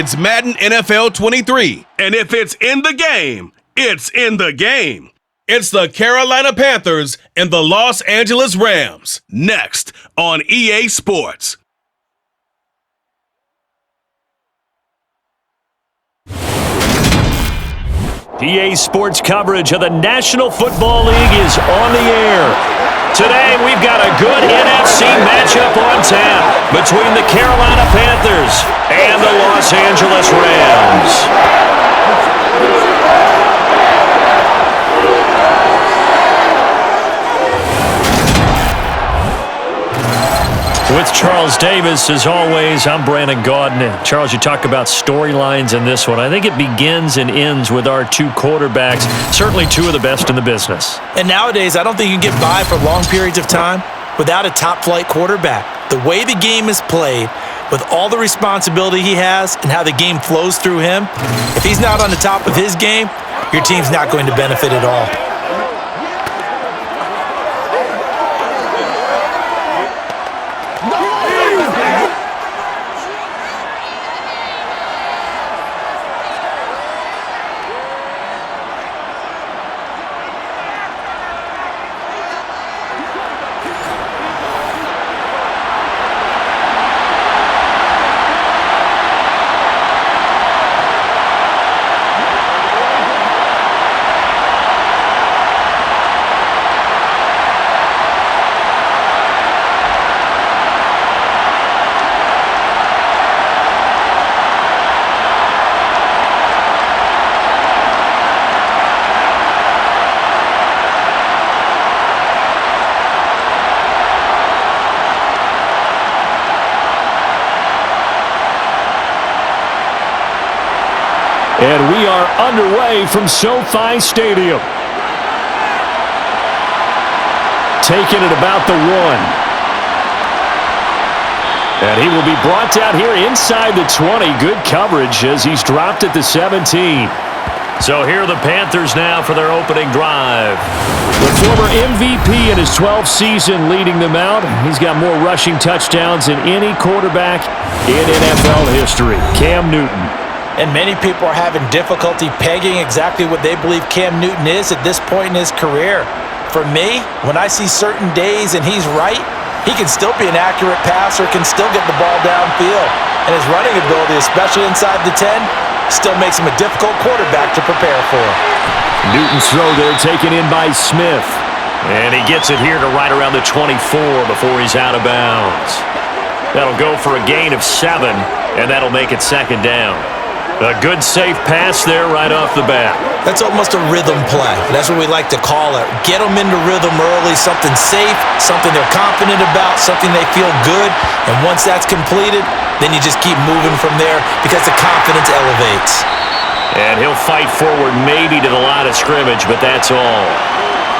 It's Madden NFL 23. And if it's in the game, it's in the game. It's the Carolina Panthers and the Los Angeles Rams. Next on EA Sports. EA Sports coverage of the National Football League is on the air. Today, we've got a good NFC matchup on tap between the Carolina Panthers and the Los Angeles Rams. With Charles Davis, as always, I'm Brandon Gaudin. Charles, you talk about storylines in this one. I think it begins and ends with our two quarterbacks, certainly two of the best in the business. And nowadays, I don't think you can get by for long periods of time without a top-flight quarterback. The way the game is played, with all the responsibility he has and how the game flows through him, if he's not on the top of his game, your team's not going to benefit at all. And we are underway from SoFi Stadium. Taking it about the 1. And he will be brought down here inside the 20. Good coverage as he's dropped at the 17. So here are the Panthers now for their opening drive. The former MVP in his 12th season leading them out. He's got more rushing touchdowns than any quarterback in NFL history. Cam Newton. And many people are having difficulty pegging exactly what they believe Cam Newton is at this point in his career. For me, when I see certain days and he's right, he can still be an accurate passer, can still get the ball downfield. And his running ability, especially inside the 10, still makes him a difficult quarterback to prepare for. Newton's throw there taken in by Smith. And he gets it here to right around the 24 before he's out of bounds. That'll go for a gain of 7, and that'll make it second down. A good, safe pass there right off the bat. That's almost a rhythm play. That's what we like to call it. Get them into rhythm early, something safe, something they're confident about, something they feel good. And once that's completed, then you just keep moving from there because the confidence elevates. And he'll fight forward maybe to the line of scrimmage, but that's all.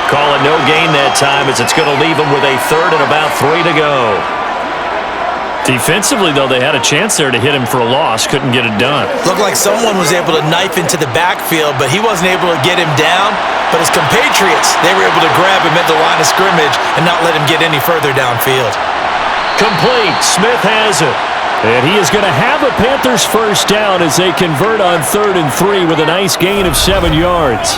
Call it no gain that time as it's going to leave him with a third and about 3 to go. Defensively, though, they had a chance there to hit him for a loss. Couldn't get it done. Looked like someone was able to knife into the backfield, but he wasn't able to get him down. But his compatriots, they were able to grab him at the line of scrimmage and not let him get any further downfield. Complete. Smith has it. And he is going to have a Panthers first down as they convert on 3rd and 3 with a nice gain of 7 yards.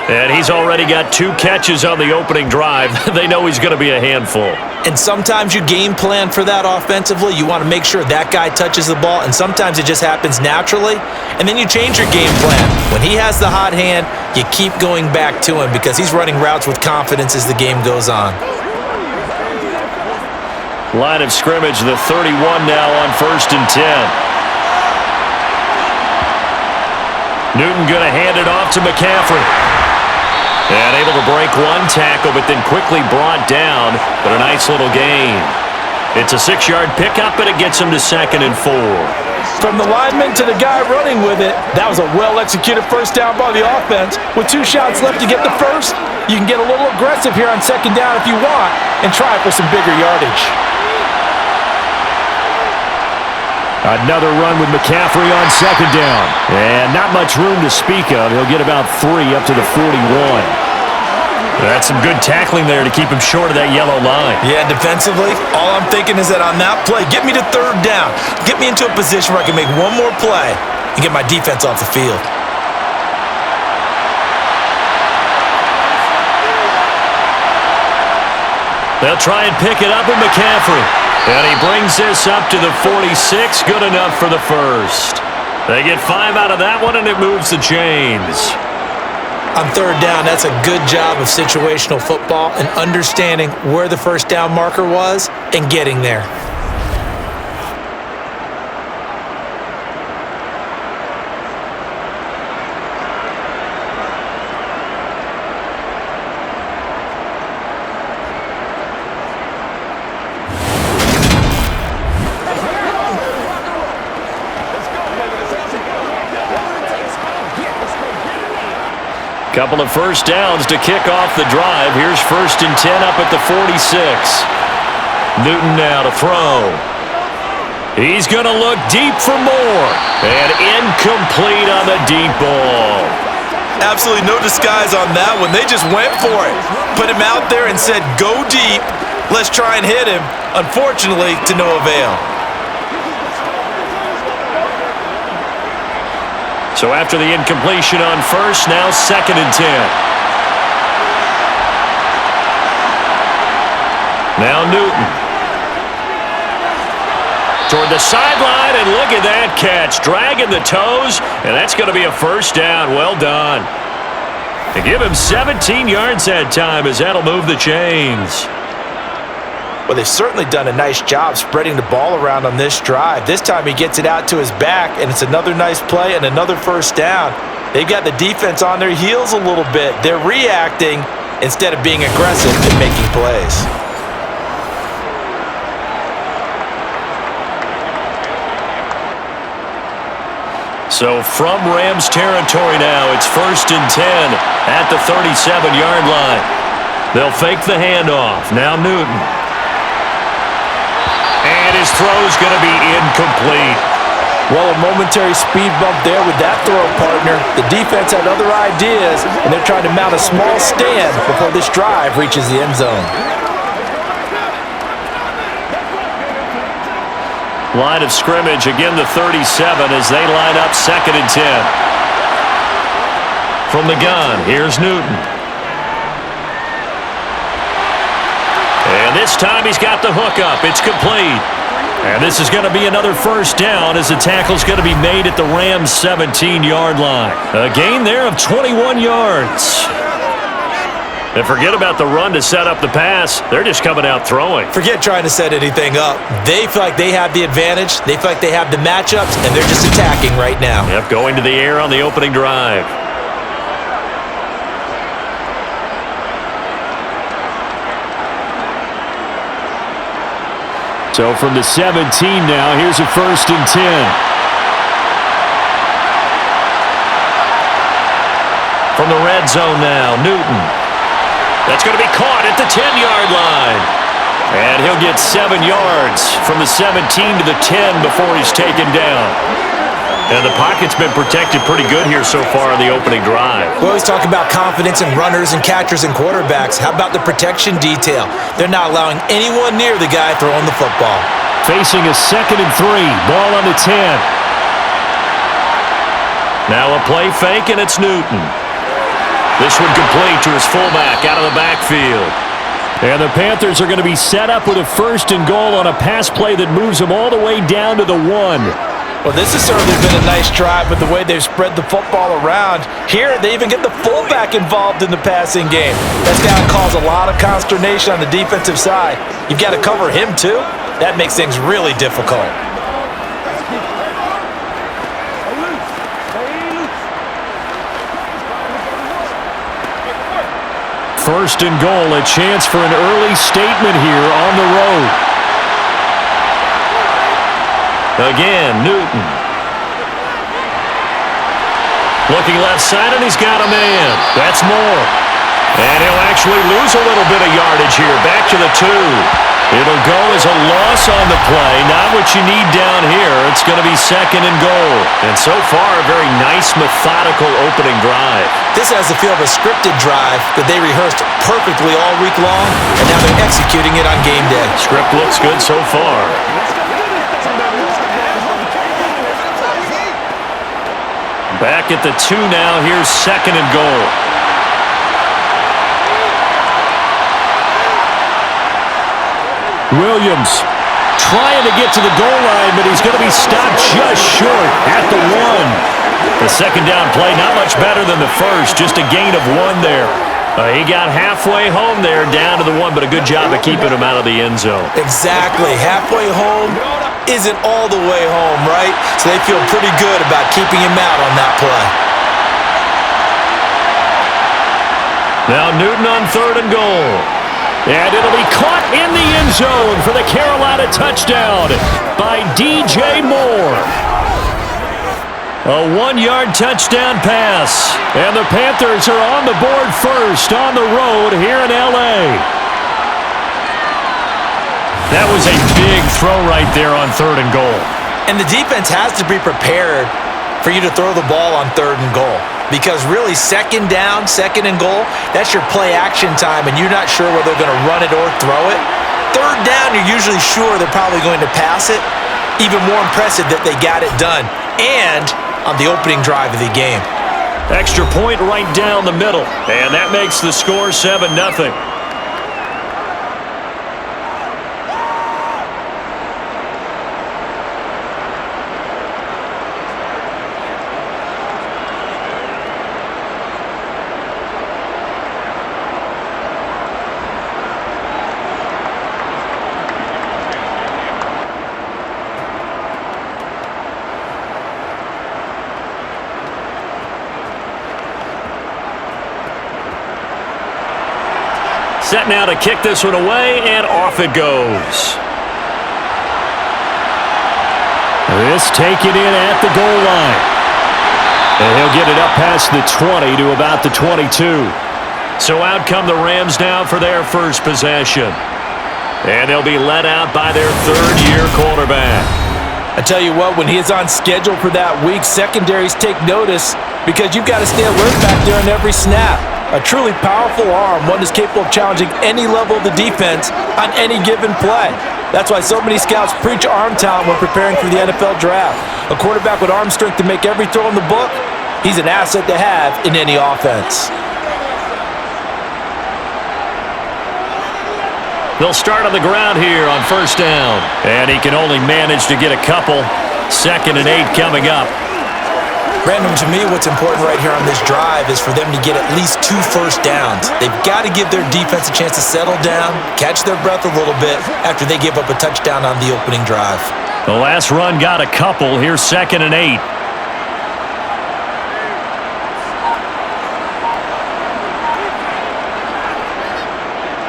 And he's already got 2 catches on the opening drive. They know he's going to be a handful. And sometimes you game plan for that offensively. You want to make sure that guy touches the ball, and sometimes it just happens naturally. And then you change your game plan. When he has the hot hand, you keep going back to him because he's running routes with confidence as the game goes on. Line of scrimmage, the 31 now on 1st and 10. Newton going to hand it off to McCaffrey. And able to break 1 tackle, but then quickly brought down. But a nice little gain. It's a 6-yard pickup, and it gets him to 2nd and 4. From the lineman to the guy running with it, that was a well-executed first down by the offense. With 2 shots left to get the first, you can get a little aggressive here on 2nd down if you want and try for some bigger yardage. Another run with McCaffrey on 2nd down. And not much room to speak of. He'll get about 3 up to the 41. That's some good tackling there to keep him short of that yellow line. Yeah, defensively, all I'm thinking is that on that play, get me to third down. Get me into a position where I can make one more play and get my defense off the field. They'll try and pick it up with McCaffrey. And he brings this up to the 46. Good enough for the first. They get 5 out of that one, and it moves the chains. On third down, that's a good job of situational football and understanding where the first down marker was and getting there. Couple of first downs to kick off the drive. Here's 1st and 10 up at the 46. Newton now to throw. He's going to look deep for more. And incomplete on the deep ball. Absolutely no disguise on that one. They just went for it. Put him out there and said, go deep. Let's try and hit him. Unfortunately, to no avail. So after the incompletion on first, now 2nd and 10. Now Newton. Toward the sideline, and look at that catch. Dragging the toes, and that's going to be a first down. Well done. To give him 17 yards that time, as that'll move the chains. Well, they've certainly done a nice job spreading the ball around on this drive. This time he gets it out to his back, and it's another nice play and another first down. They've got the defense on their heels a little bit. They're reacting instead of being aggressive and making plays. So from Rams territory now, it's 1st and 10 at the 37-yard line. They'll fake the handoff. Now Newton. And his throw's going to be incomplete. Well, a momentary speed bump there with that throw, partner. The defense had other ideas, and they're trying to mount a small stand before this drive reaches the end zone. Line of scrimmage, again the 37 as they line up 2nd and 10. From the gun, here's Newton. And this time he's got the hook up. It's complete. And this is going to be another first down as the tackle's going to be made at the Rams' 17-yard line. A gain there of 21 yards. And forget about the run to set up the pass. They're just coming out throwing. Forget trying to set anything up. They feel like they have the advantage. They feel like they have the matchups, and they're just attacking right now. Yep, going to the air on the opening drive. So from the 17 now, here's a 1st and 10. From the red zone now, Newton. That's going to be caught at the 10-yard line. And he'll get 7 yards from the 17 to the 10 before he's taken down. And the pocket's been protected pretty good here so far in the opening drive. We always talk about confidence in runners and catchers and quarterbacks. How about the protection detail? They're not allowing anyone near the guy throwing the football. Facing a 2nd and 3. Ball on the 10. Now a play fake, and it's Newton. This one complete to his fullback out of the backfield. And the Panthers are going to be set up with a 1st and goal on a pass play that moves them all the way down to the 1. Well, this has certainly been a nice drive with the way they've spread the football around. Here, they even get the fullback involved in the passing game. That's got to cause a lot of consternation on the defensive side. You've got to cover him, too. That makes things really difficult. First and goal, a chance for an early statement here on the road. Again, Newton. Looking left side, and he's got a man. That's more. And he'll actually lose a little bit of yardage here. Back to the 2. It'll go as a loss on the play. Not what you need down here. It's going to be 2nd and goal. And so far, a very nice, methodical opening drive. This has the feel of a scripted drive that they rehearsed perfectly all week long, and now they're executing it on game day. Script looks good so far. Back at the 2 now. Here's 2nd and goal. Williams trying to get to the goal line, but he's going to be stopped just short at the 1. The 2nd down play, not much better than the first, just a gain of 1 there. He got halfway home there, down to the 1, but a good job of keeping him out of the end zone. Exactly. Halfway home isn't all the way home, right? So they feel pretty good about keeping him out on that play. Now Newton on 3rd and goal. And it'll be caught in the end zone for the Carolina touchdown by DJ Moore. A 1-yard touchdown pass. And the Panthers are on the board first on the road here in L.A. That was a big throw right there on 3rd and goal. And the defense has to be prepared for you to throw the ball on 3rd and goal. Because really, 2nd down, 2nd and goal, that's your play action time, and you're not sure whether they're going to run it or throw it. 3rd down, you're usually sure they're probably going to pass it. Even more impressive that they got it done. And on the opening drive of the game. Extra point right down the middle. And that makes the score 7-0. Set now to kick this one away, and off it goes. This taken in at the goal line. And he'll get it up past the 20 to about the 22. So out come the Rams now for their first possession. And they'll be led out by their 3rd-year quarterback. I tell you what, when he is on schedule for that week, secondaries take notice because you've got to stay alert back there on every snap. A truly powerful arm, one is capable of challenging any level of the defense on any given play. That's why so many scouts preach arm talent when preparing for the NFL draft. A quarterback with arm strength to make every throw in the book, he's an asset to have in any offense. They'll start on the ground here on 1st down. And he can only manage to get a couple. 2nd and 8 coming up. Brandon, to me, what's important right here on this drive is for them to get at least 2 first downs. They've got to give their defense a chance to settle down, catch their breath a little bit after they give up a touchdown on the opening drive. The last run got a couple. Here's 2nd and 8.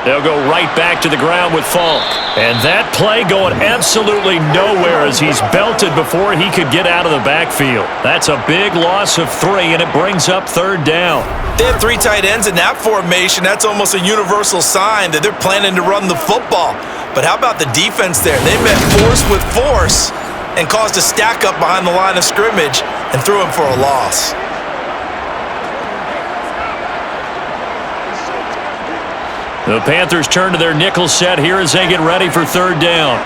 They'll go right back to the ground with Falk. And that play going absolutely nowhere as he's belted before he could get out of the backfield. That's a big loss of 3, and it brings up 3rd down. They have 3 tight ends in that formation. That's almost a universal sign that they're planning to run the football. But how about the defense there? They met force with force and caused a stack up behind the line of scrimmage and threw him for a loss. The Panthers turn to their nickel set here as they get ready for 3rd down.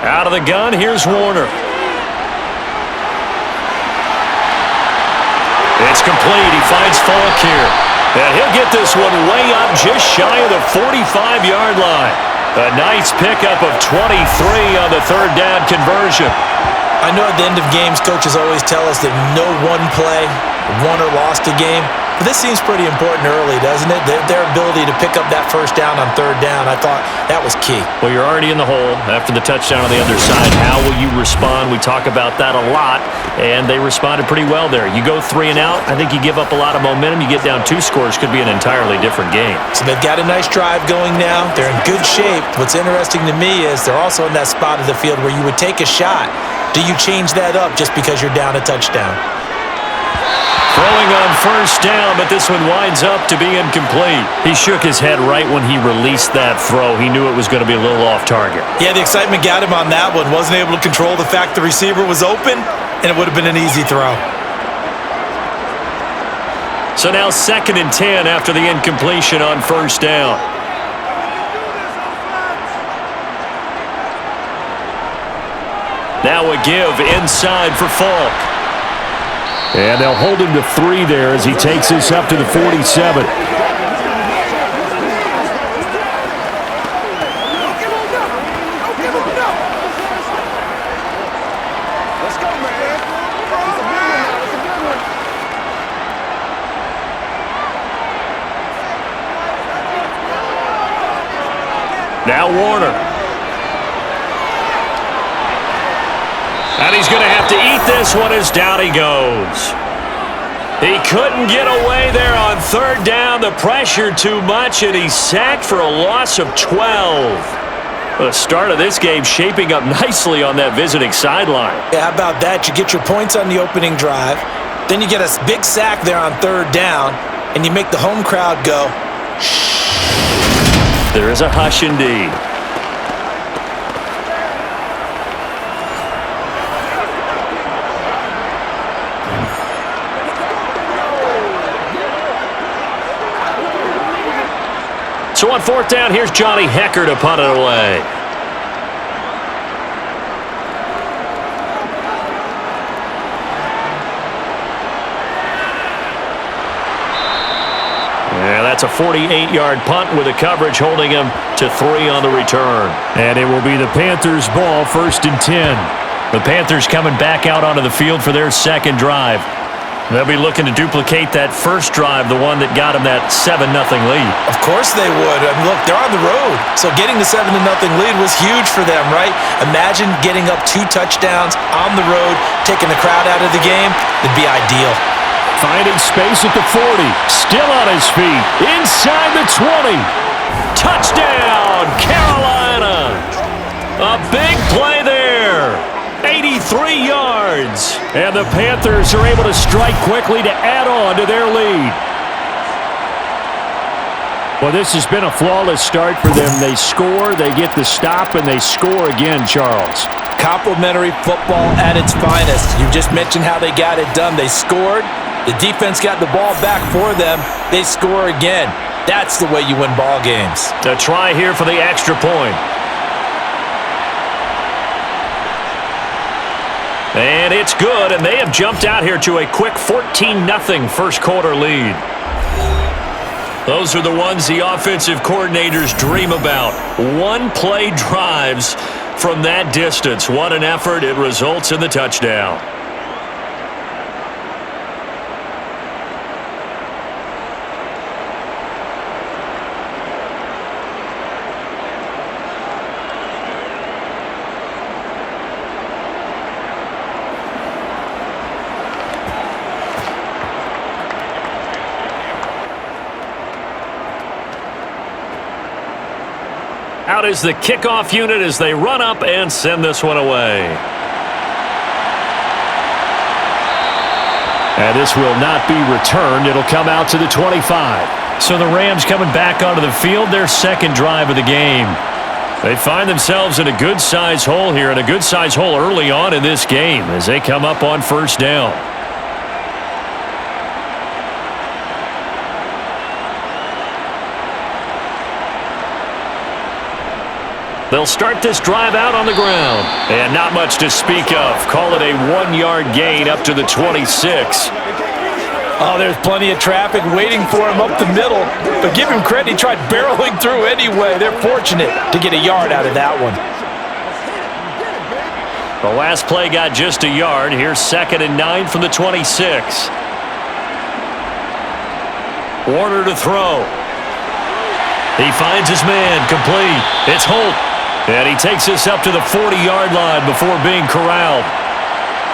Out of the gun, here's Warner. It's complete. He finds Falk here. And he'll get this one way up just shy of the 45-yard line. A nice pickup of 23 on the 3rd down conversion. I know at the end of games, coaches always tell us that no one play won or lost a game. But this seems pretty important early, doesn't it? Their ability to pick up that first down on 3rd down, I thought that was key. Well, you're already in the hole after the touchdown on the other side. How will you respond? We talk about that a lot, and they responded pretty well there. You go 3 and out, I think you give up a lot of momentum. You get down 2 scores, could be an entirely different game. So they've got a nice drive going now. They're in good shape. What's interesting to me is they're also in that spot of the field where you would take a shot. Do you change that up just because you're down a touchdown? Throwing on first down, but this one winds up to be incomplete. He shook his head right when he released that throw. He knew it was going to be a little off target. Yeah, the excitement got him on that one. Wasn't able to control the fact the receiver was open, and it would have been an easy throw. So now 2nd and 10 after the incompletion on first down. Now a give inside for Falk. And they'll hold him to 3 there as he takes this up to the 47. Now Warner. And he's going to have to eat this one as down he goes. He couldn't get away there on 3rd down. The pressure too much, and he's sacked for a loss of 12. The start of this game shaping up nicely on that visiting sideline. Yeah, how about that? You get your points on the opening drive. Then you get a big sack there on 3rd down, and you make the home crowd go, shh. There is a hush indeed. So on 4th down, here's Johnny Hecker to punt it away. Yeah, that's a 48-yard punt with the coverage holding him to 3 on the return. And it will be the Panthers' ball, 1st and 10. The Panthers coming back out onto the field for their 2nd drive. They'll be looking to duplicate that first drive, the one that got them that 7-0 lead. Of course they would. I mean, look, they're on the road. So getting the 7-0 lead was huge for them, right? Imagine getting up 2 touchdowns on the road, taking the crowd out of the game. It'd be ideal. Finding space at the 40. Still on his feet. Inside the 20. Touchdown, Carolina. A big play there. 83 yards. And the Panthers are able to strike quickly to add on to their lead. Well, this has been a flawless start for them. They score, they get the stop, and they score again, Charles. Complimentary football at its finest. You just mentioned how they got it done. They scored. The defense got the ball back for them. They score again. That's the way you win ball games. A try here for the extra point. And it's good, and they have jumped out here to a quick 14-0 first quarter lead. Those are the ones the offensive coordinators dream about. One-play drives from that distance. What an effort. It results in the touchdown. Out is the kickoff unit as they run up and send this one away. And this will not be returned. It'll come out to the 25. So the Rams coming back onto the field, their 2nd drive of the game. They find themselves in a good-sized hole here, and a good-sized hole early on in this game as they come up on 1st down. They'll start this drive out on the ground. And not much to speak of. Call it a 1-yard gain up to the 26. Oh, there's plenty of traffic waiting for him up the middle. But give him credit, he tried barreling through anyway. They're fortunate to get a yard out of that one. The last play got just a yard. Here's 2nd and 9 from the 26. Warner to throw. He finds his man, complete. It's Holt. And he takes this up to the 40-yard line before being corralled.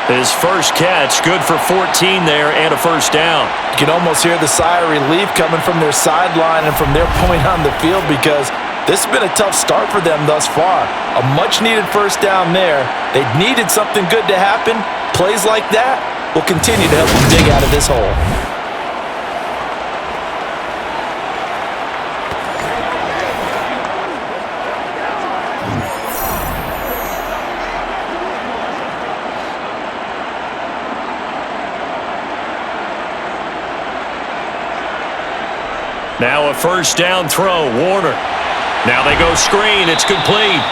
His first catch, good for 14 there and a 1st down. You can almost hear the sigh of relief coming from their sideline and from their point on the field because this has been a tough start for them thus far. A much-needed 1st down there. They needed something good to happen. Plays like that will continue to help them dig out of this hole. Now a first down throw, Warner. Now they go screen, it's complete.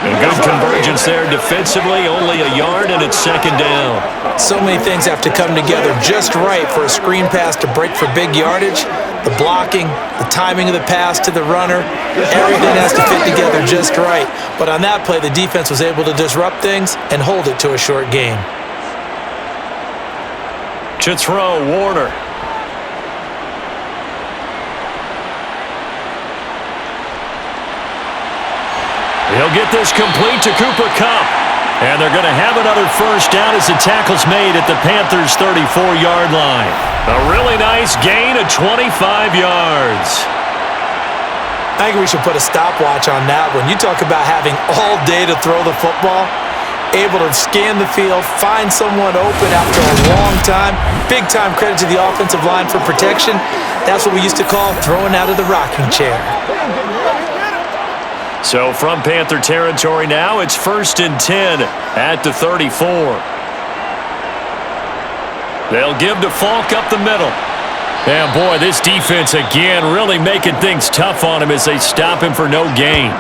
And good convergence there defensively, only a yard, and it's second down. So many things have to come together just right for a screen pass to break for big yardage. The blocking, the timing of the pass to the runner, everything has to fit together just right. But on that play, the defense was able to disrupt things and hold it to a short gain. To throw, Warner. He'll get this complete to Cooper Kupp. And they're going to have another first down as the tackle's made at the Panthers' 34-yard line. A really nice gain of 25 yards. I think we should put a stopwatch on that one. You talk about having all day to throw the football, able to scan the field, find someone open after a long time. Big-time credit to the offensive line for protection. That's what we used to call throwing out of the rocking chair. So from Panther territory now, it's 1st and 10 at the 34. They'll give to Falk up the middle. And boy, this defense again really making things tough on him as they stop him for no gain.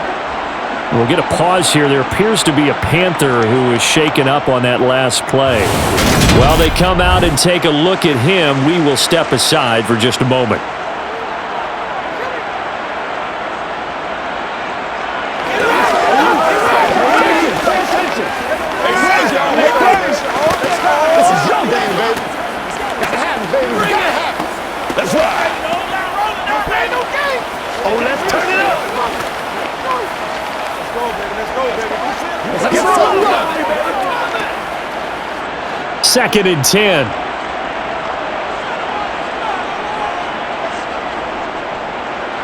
We'll get a pause here. There appears to be a Panther who is shaken up on that last play. While they come out and take a look at him, we will step aside for just a moment. Second and 10.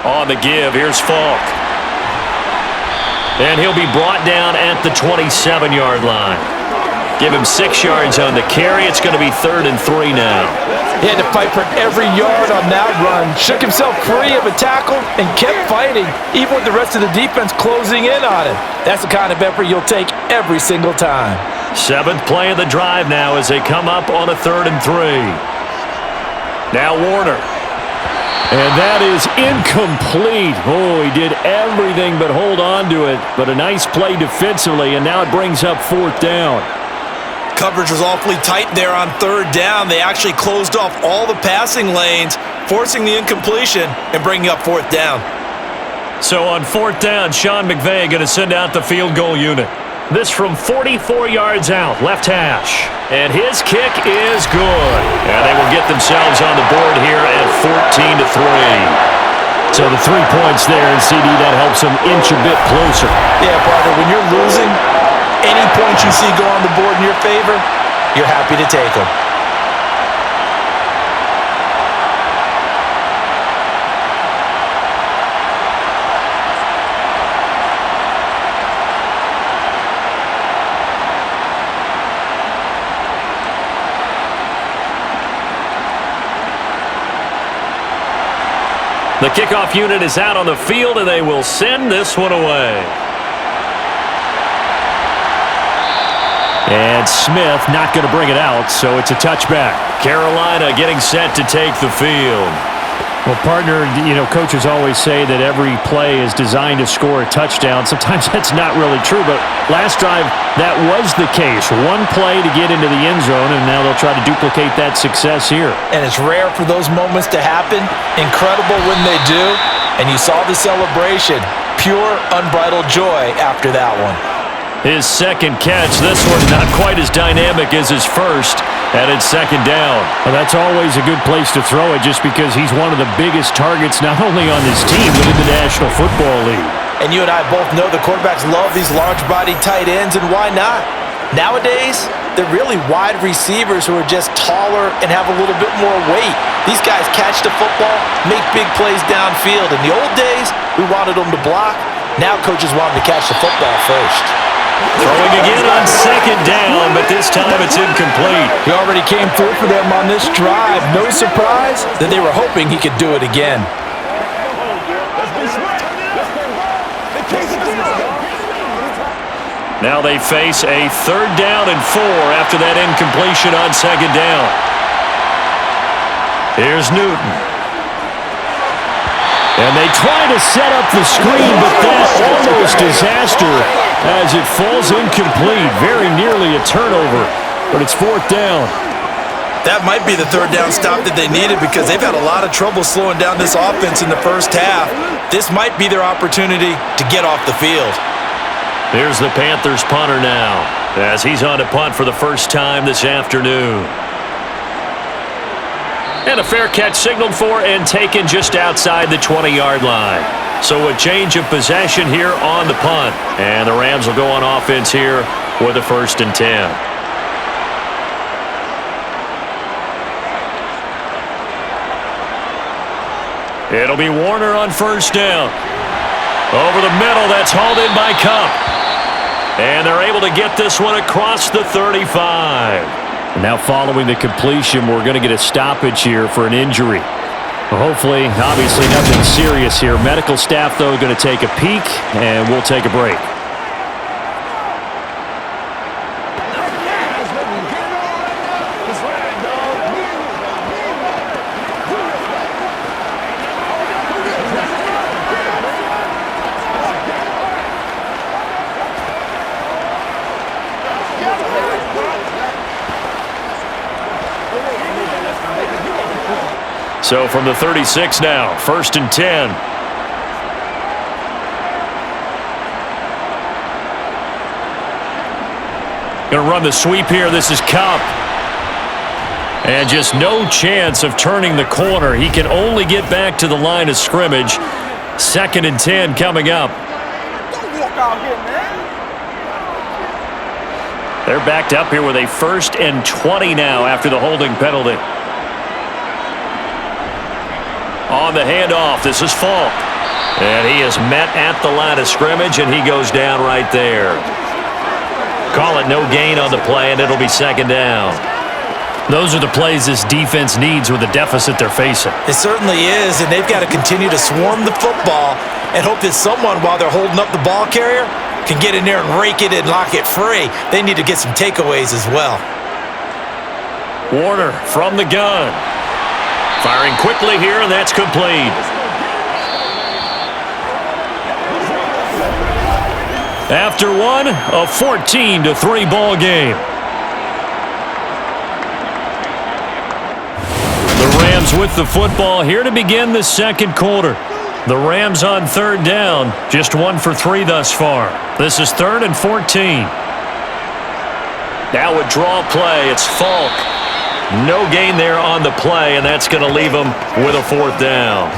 On the give, here's Falk. And he'll be brought down at the 27-yard line. Give him 6 yards on the carry. It's going to be 3rd and 3 now. He had to fight for every yard on that run. Shook himself free of a tackle and kept fighting, even with the rest of the defense closing in on him. That's the kind of effort you'll take every single time. 7th play of the drive now as they come up on a 3rd and 3. Now Warner. And that is incomplete. Oh, he did everything but hold on to it. But a nice play defensively, and now it brings up 4th down. Coverage was awfully tight there on 3rd down. They actually closed off all the passing lanes, forcing the incompletion and bringing up 4th down. So on 4th down, Sean McVay going to send out the field goal unit. This from 44 yards out, left hash. And his kick is good. And they will get themselves on the board here at 14-3. So the 3 points there, and CD, that helps them inch a bit closer. Yeah, brother, when you're losing, any points you see go on the board in your favor, you're happy to take them. The kickoff unit is out on the field, and they will send this one away. And Smith not going to bring it out, so it's a touchback. Carolina getting set to take the field. Well, partner, coaches always say that every play is designed to score a touchdown. Sometimes that's not really true, but last drive, that was the case. One play to get into the end zone, and now they'll try to duplicate that success here. And it's rare for those moments to happen. Incredible when they do. And you saw the celebration. Pure, unbridled joy after that one. His second catch, this one not quite as dynamic as his first, and it's 2nd down. Well, that's always a good place to throw it just because he's one of the biggest targets not only on this team but in the National Football League. And you and I both know the quarterbacks love these large-bodied tight ends, and why not? Nowadays, they're really wide receivers who are just taller and have a little bit more weight. These guys catch the football, make big plays downfield. In the old days, we wanted them to block. Now coaches want them to catch the football first. Throwing again on second down, but this time it's incomplete. He already came through for them on this drive. No surprise that they were hoping he could do it again. Now they face a 3rd down and 4 after that incompletion on second down. Here's Newton. And they try to set up the screen, but that almost disaster as it falls incomplete. Very nearly a turnover, but it's 4th down. That might be the 3rd down stop that they needed because they've had a lot of trouble slowing down this offense in the first half. This might be their opportunity to get off the field. Here's the Panthers punter now as he's on to punt for the first time this afternoon. And a fair catch signaled for and taken just outside the 20-yard line. So a change of possession here on the punt. And the Rams will go on offense here with a 1st and 10. It'll be Warner on 1st down. Over the middle, that's hauled in by Cup. And they're able to get this one across the 35. And now following the completion, we're going to get a stoppage here for an injury. Well, hopefully, obviously nothing serious here. Medical staff, though, going to take a peek, and we'll take a break. So from the 36 now, 1st and 10. Going to run the sweep here. This is Cup. And just no chance of turning the corner. He can only get back to the line of scrimmage. 2nd and 10 coming up. Don't walk out here, man. They're backed up here with a 1st and 20 now after the holding penalty. On the handoff, this is Falk. And he is met at the line of scrimmage, and he goes down right there. Call it no gain on the play, and it'll be 2nd down. Those are the plays this defense needs with the deficit they're facing. It certainly is, and they've got to continue to swarm the football and hope that someone, while they're holding up the ball carrier, can get in there and rake it and lock it free. They need to get some takeaways as well. Warner from the gun. Firing quickly here, and that's complete. After one, a 14-3 ball game. The Rams with the football here to begin the 2nd quarter. The Rams on 3rd down, just 1 for 3 thus far. This is 3rd and 14. Now a draw play, it's Falk. No gain there on the play, and that's going to leave them with a 4th down.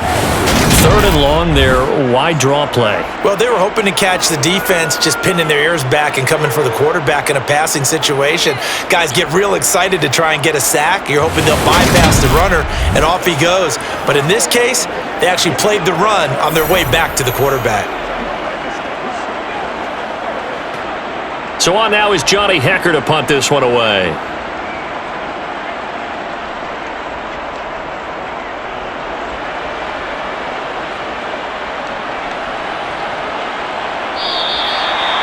3rd and long there. Why draw play? Well, they were hoping to catch the defense just pinning their ears back and coming for the quarterback in a passing situation. Guys get real excited to try and get a sack. You're hoping they'll bypass the runner, and off he goes. But in this case, they actually played the run on their way back to the quarterback. So on now is Johnny Hecker to punt this one away.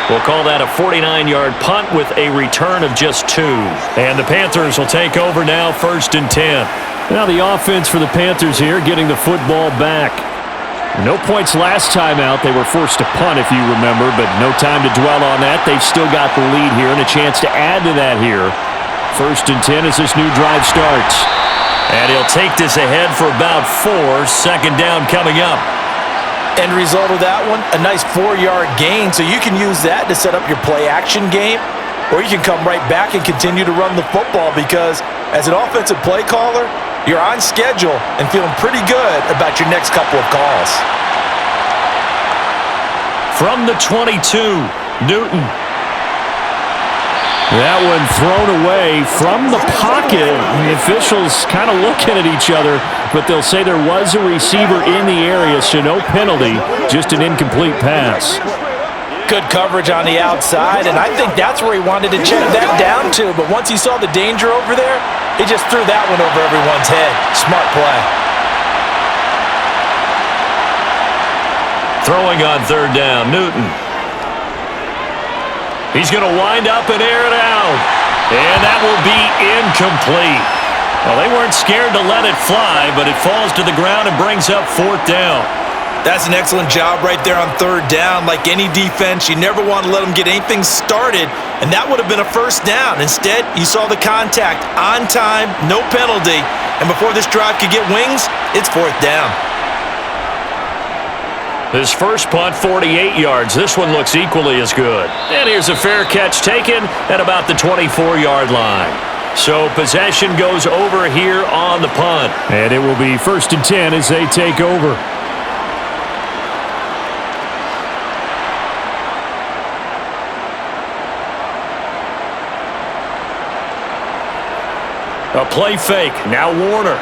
We'll call that a 49-yard punt with a return of just 2. And the Panthers will take over now, 1st and 10. Now the offense for the Panthers here getting the football back. No points last time out. They were forced to punt, if you remember, but no time to dwell on that. They've still got the lead here and a chance to add to that here. 1st and 10 as this new drive starts. And he'll take this ahead for about 4. 2nd down coming up. End result of that one, a nice 4-yard gain. So you can use that to set up your play-action game, or you can come right back and continue to run the football because as an offensive play caller, you're on schedule and feeling pretty good about your next couple of calls. From the 22, Newton. That one thrown away from the pocket. The officials kind of looking at each other, but they'll say there was a receiver in the area, so no penalty, just an incomplete pass. Good coverage on the outside, and I think that's where he wanted to check that down to. But once he saw the danger over there, he just threw that one over everyone's head. Smart play. Throwing on third down, Newton. He's going to wind up and air it out. And that will be incomplete. Well, they weren't scared to let it fly, but it falls to the ground and brings up fourth down. That's an excellent job right there on third down. Like any defense, you never want to let them get anything started, and that would have been a first down. Instead, you saw the contact on time, no penalty, and before this drive could get wings, it's fourth down. His first punt, 48 yards. This one looks equally as good. And here's a fair catch taken at about the 24-yard line. So possession goes over here on the punt. And it will be 1st and 10 as they take over. A play fake. Now Warner.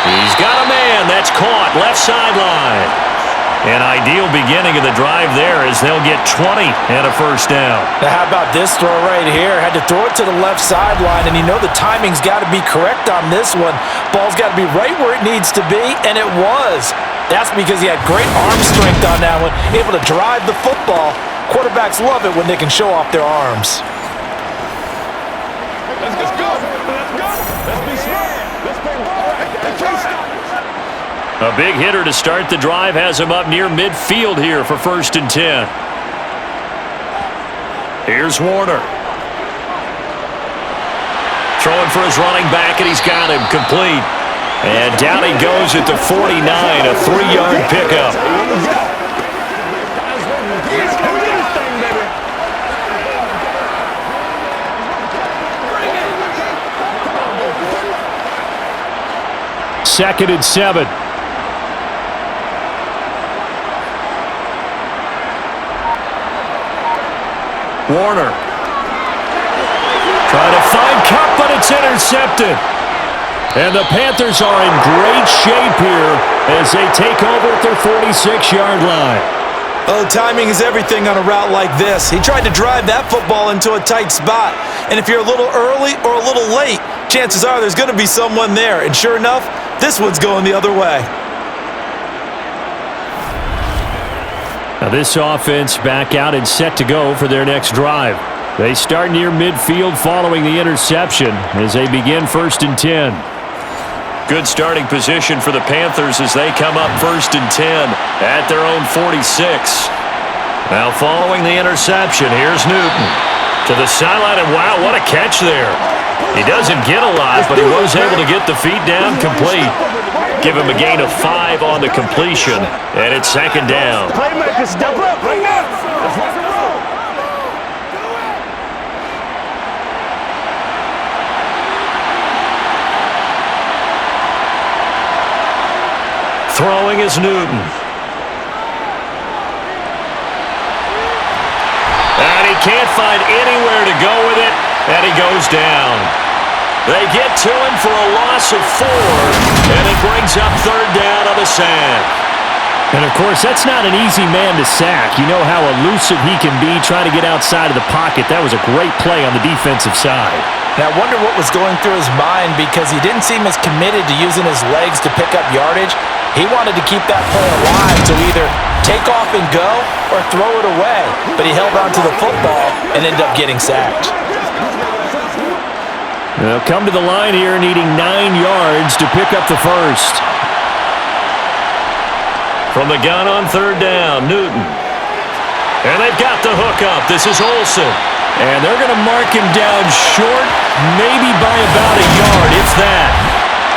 He's got a man. That's caught. Left sideline. An ideal beginning of the drive there as they'll get 20 and a first down. Now how about this throw right here? Had to throw it to the left sideline, and you know the timing's got to be correct on this one. Ball's got to be right where it needs to be, and it was. That's because he had great arm strength on that one, able to drive the football. Quarterbacks love it when they can show off their arms. Let's go. Let's be smart. Let's play A big hitter to start the drive has him up near midfield here for 1st and 10. Here's Warner. Throwing for his running back, and he's got him complete. And down he goes at the 49, a 3-yard pickup. Second and 7. Warner. Trying to find Cup, but it's intercepted. And the Panthers are in great shape here as they take over at their 46-yard line. Oh, timing is everything on a route like this. He tried to drive that football into a tight spot. And if you're a little early or a little late, chances are there's going to be someone there. And sure enough, this one's going the other way. Now this offense back out and set to go for their next drive. They start near midfield following the interception as they begin 1st and 10. Good starting position for the Panthers as they come up 1st and 10 at their own 46. Now following the interception, here's Newton to the sideline, and wow, what a catch there. He doesn't get a lot, but he was able to get the feet down complete. Give him a gain of 5 on the completion, and it's 2nd down. Playmaker, step up right now. Let's rock and roll. Throwing is Newton. And he can't find anywhere to go with it, and he goes down. They get to him for a loss of 4, and it brings up 3rd down on the sack. And, of course, that's not an easy man to sack. You know how elusive he can be trying to get outside of the pocket. That was a great play on the defensive side. Now, I wonder what was going through his mind because he didn't seem as committed to using his legs to pick up yardage. He wanted to keep that play alive to either take off and go or throw it away. But he held on to the football and ended up getting sacked. They'll come to the line here needing 9 yards to pick up the first. From the gun on 3rd down, Newton. And they've got the hook up. This is Olsen. And they're going to mark him down short, maybe by about a yard, if that.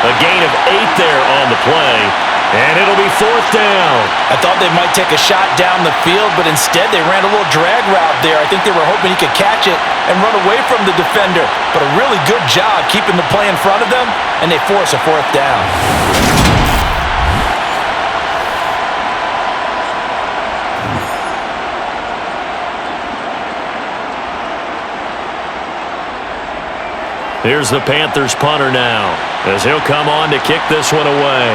A gain of 8 there on the play. And it'll be 4th down. I thought they might take a shot down the field, but instead they ran a little drag route there. I think they were hoping he could catch it and run away from the defender. But a really good job keeping the play in front of them, and they force a 4th down. Here's the Panthers punter now as he'll come on to kick this one away.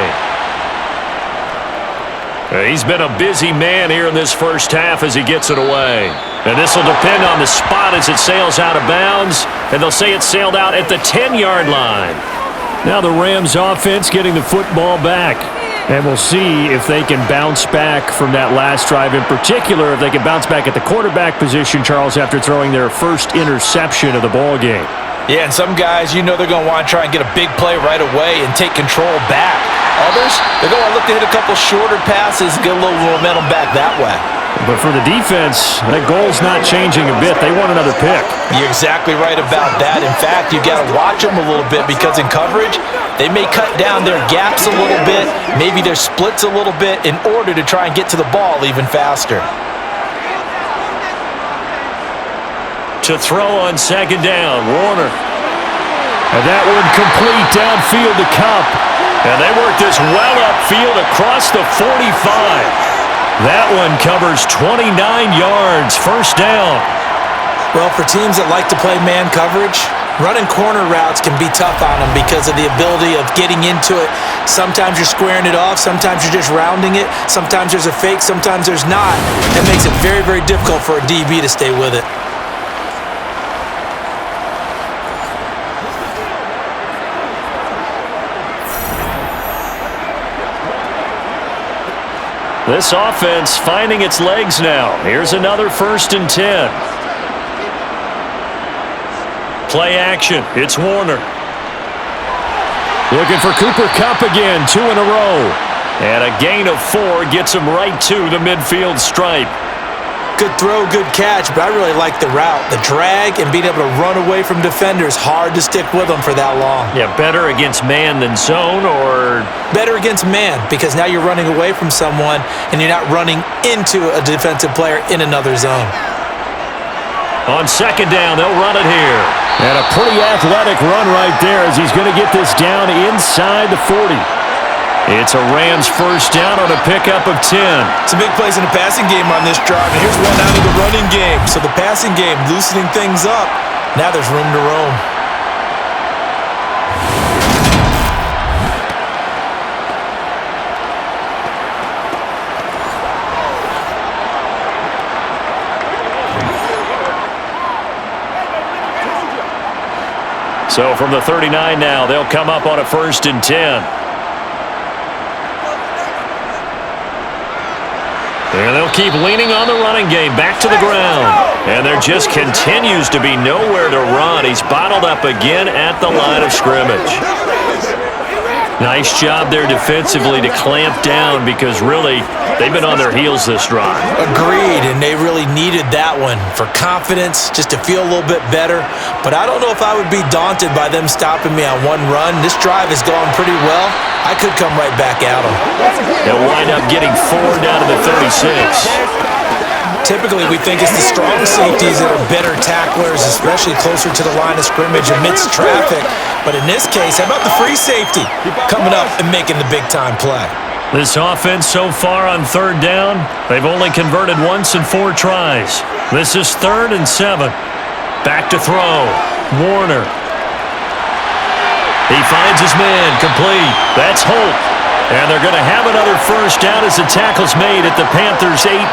He's been a busy man here in this first half as he gets it away. And this will depend on the spot as it sails out of bounds. And they'll say it sailed out at the 10-yard line. Now the Rams offense getting the football back. And we'll see if they can bounce back from that last drive. In particular, if they can bounce back at the quarterback position, Charles, after throwing their first interception of the ball game. Yeah, and some guys, you know they're going to want to try and get a big play right away and take control back. Others, they're going to look to hit a couple shorter passes and get a little momentum back that way. But for the defense, that goal's not changing a bit. They want another pick. You're exactly right about that. In fact, you got to watch them a little bit because in coverage, they may cut down their gaps a little bit, maybe their splits a little bit in order to try and get to the ball even faster. To throw on second down, Warner. And that one complete downfield to Cup. And they work this well upfield across the 45. That one covers 29 yards, first down. Well, for teams that like to play man coverage, running corner routes can be tough on them because of the ability of getting into it. Sometimes you're squaring it off, sometimes you're just rounding it, sometimes there's a fake, sometimes there's not. That makes it very, very difficult for a DB to stay with it. This offense finding its legs now. Here's another 1st and 10. Play action. It's Warner. Looking for Cooper Kupp again, 2 in a row. And a gain of 4 gets him right to the midfield stripe. Good throw, good catch, but I really like the route. The drag and being able to run away from defenders, hard to stick with them for that long. Yeah, better against man than zone, or? Better against man, because now you're running away from someone and you're not running into a defensive player in another zone. On second down, they'll run it here. And a pretty athletic run right there as he's going to get this down inside the 40. It's a Rams first down on a pickup of 10. Some big plays in the passing game on this drive, and here's one out of the running game. So the passing game loosening things up. Now there's room to roam. So from the 39 now, they'll come up on a 1st and 10. And they'll keep leaning on the running game back to the ground. And there just continues to be nowhere to run. He's bottled up again at the line of scrimmage. Nice job there defensively to clamp down because really they've been on their heels this drive. Agreed, and they really needed that one for confidence, just to feel a little bit better. But I don't know if I would be daunted by them stopping me on one run. This drive has gone pretty well. I could come right back at them. They'll wind up getting 4 down to the 36. Typically, we think it's the strong safeties that are better tacklers, especially closer to the line of scrimmage amidst traffic. But in this case, how about the free safety coming up and making the big-time play? This offense so far on 3rd down, they've only converted once in 4 tries. This is 3rd and 7. Back to throw. Warner. He finds his man, complete. That's Holt. And they're going to have another first down as the tackle's made at the Panthers' 18.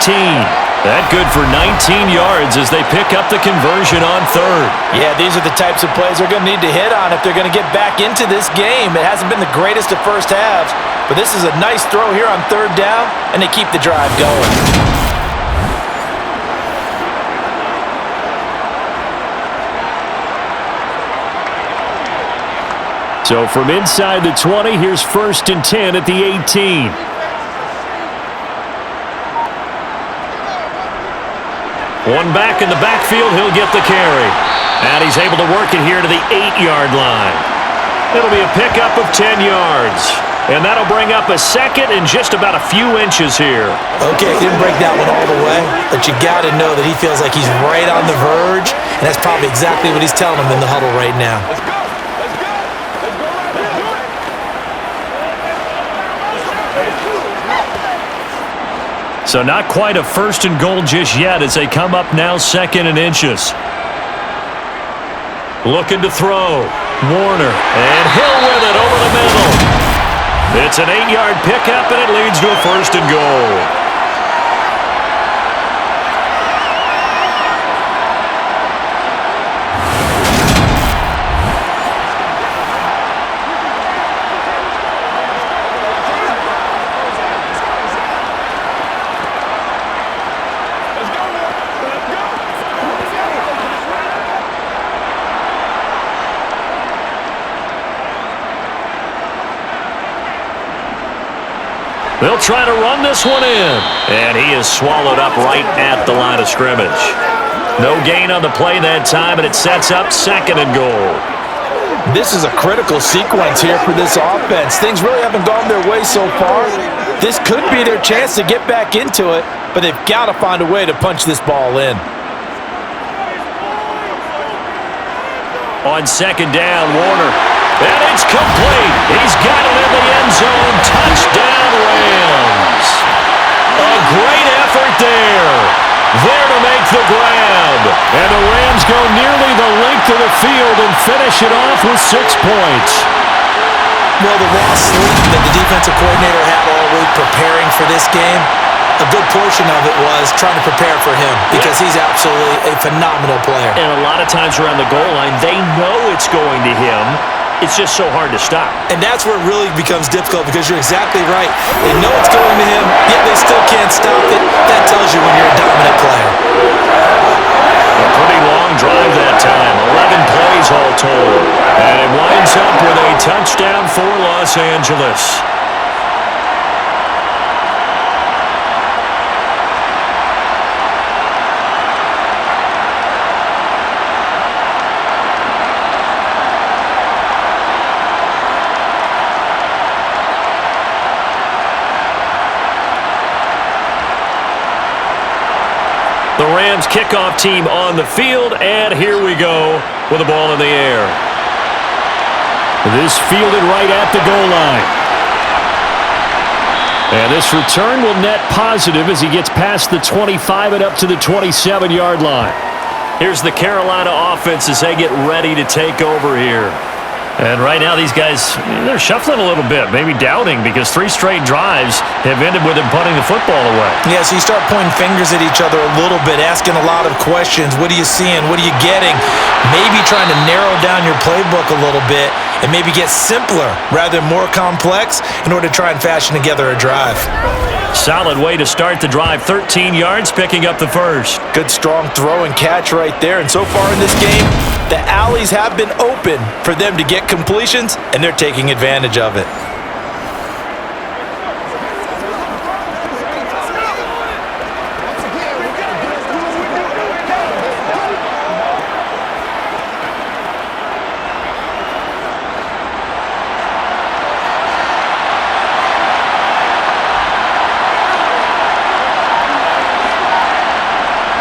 That good for 19 yards as they pick up the conversion on 3rd. Yeah, these are the types of plays they're going to need to hit on if they're going to get back into this game. It hasn't been the greatest of first halves, but this is a nice throw here on 3rd down, and they keep the drive going. So from inside the 20, here's 1st and 10 at the 18. One back in the backfield, he'll get the carry. And he's able to work it here to the 8-yard line. It'll be a pickup of 10 yards. And that'll bring up a 2nd and just about a few inches here. Okay, didn't break that one all the way, but you got to know that he feels like he's right on the verge, and that's probably exactly what he's telling him in the huddle right now. So not quite a 1st and goal just yet as they come up now 2nd and inches. Looking to throw. Warner. And Hill with it over the middle. It's an 8-yard pickup, and it leads to a 1st and goal. They'll try to run this one in. And he is swallowed up right at the line of scrimmage. No gain on the play that time, and it sets up 2nd and goal. This is a critical sequence here for this offense. Things really haven't gone their way so far. This could be their chance to get back into it, but they've got to find a way to punch this ball in. On 2nd down, Warner. And it's complete. He's got it in the end zone. Touchdown, Rams. A great effort there. There to make the grab. And the Rams go nearly the length of the field and finish it off with 6 points. Well, the lost sleep that the defensive coordinator had all week preparing for this game, a good portion of it was trying to prepare for him because he's absolutely a phenomenal player. And a lot of times around the goal line, they know it's going to him. It's just so hard to stop. And that's where it really becomes difficult because you're exactly right. They know it's going to him, yet they still can't stop it. That tells you when you're a dominant player. A pretty long drive that time. 11 plays all told. And it winds up with a touchdown for Los Angeles. The Rams kickoff team on the field, and here we go with the ball in the air. This fielded right at the goal line. And this return will net positive as he gets past the 25 and up to the 27-yard line. Here's the Carolina offense as they get ready to take over here. And right now these guys, they're shuffling a little bit, maybe doubting because 3 straight drives have ended with them punting the football away. Yeah, so you start pointing fingers at each other a little bit, asking a lot of questions. What are you seeing? What are you getting? Maybe trying to narrow down your playbook a little bit and maybe get simpler rather than more complex in order to try and fashion together a drive. Solid way to start the drive. 13 yards, picking up the first. Good strong throw and catch right there. And so far in this game, the alleys have been open for them to get completions, and they're taking advantage of it.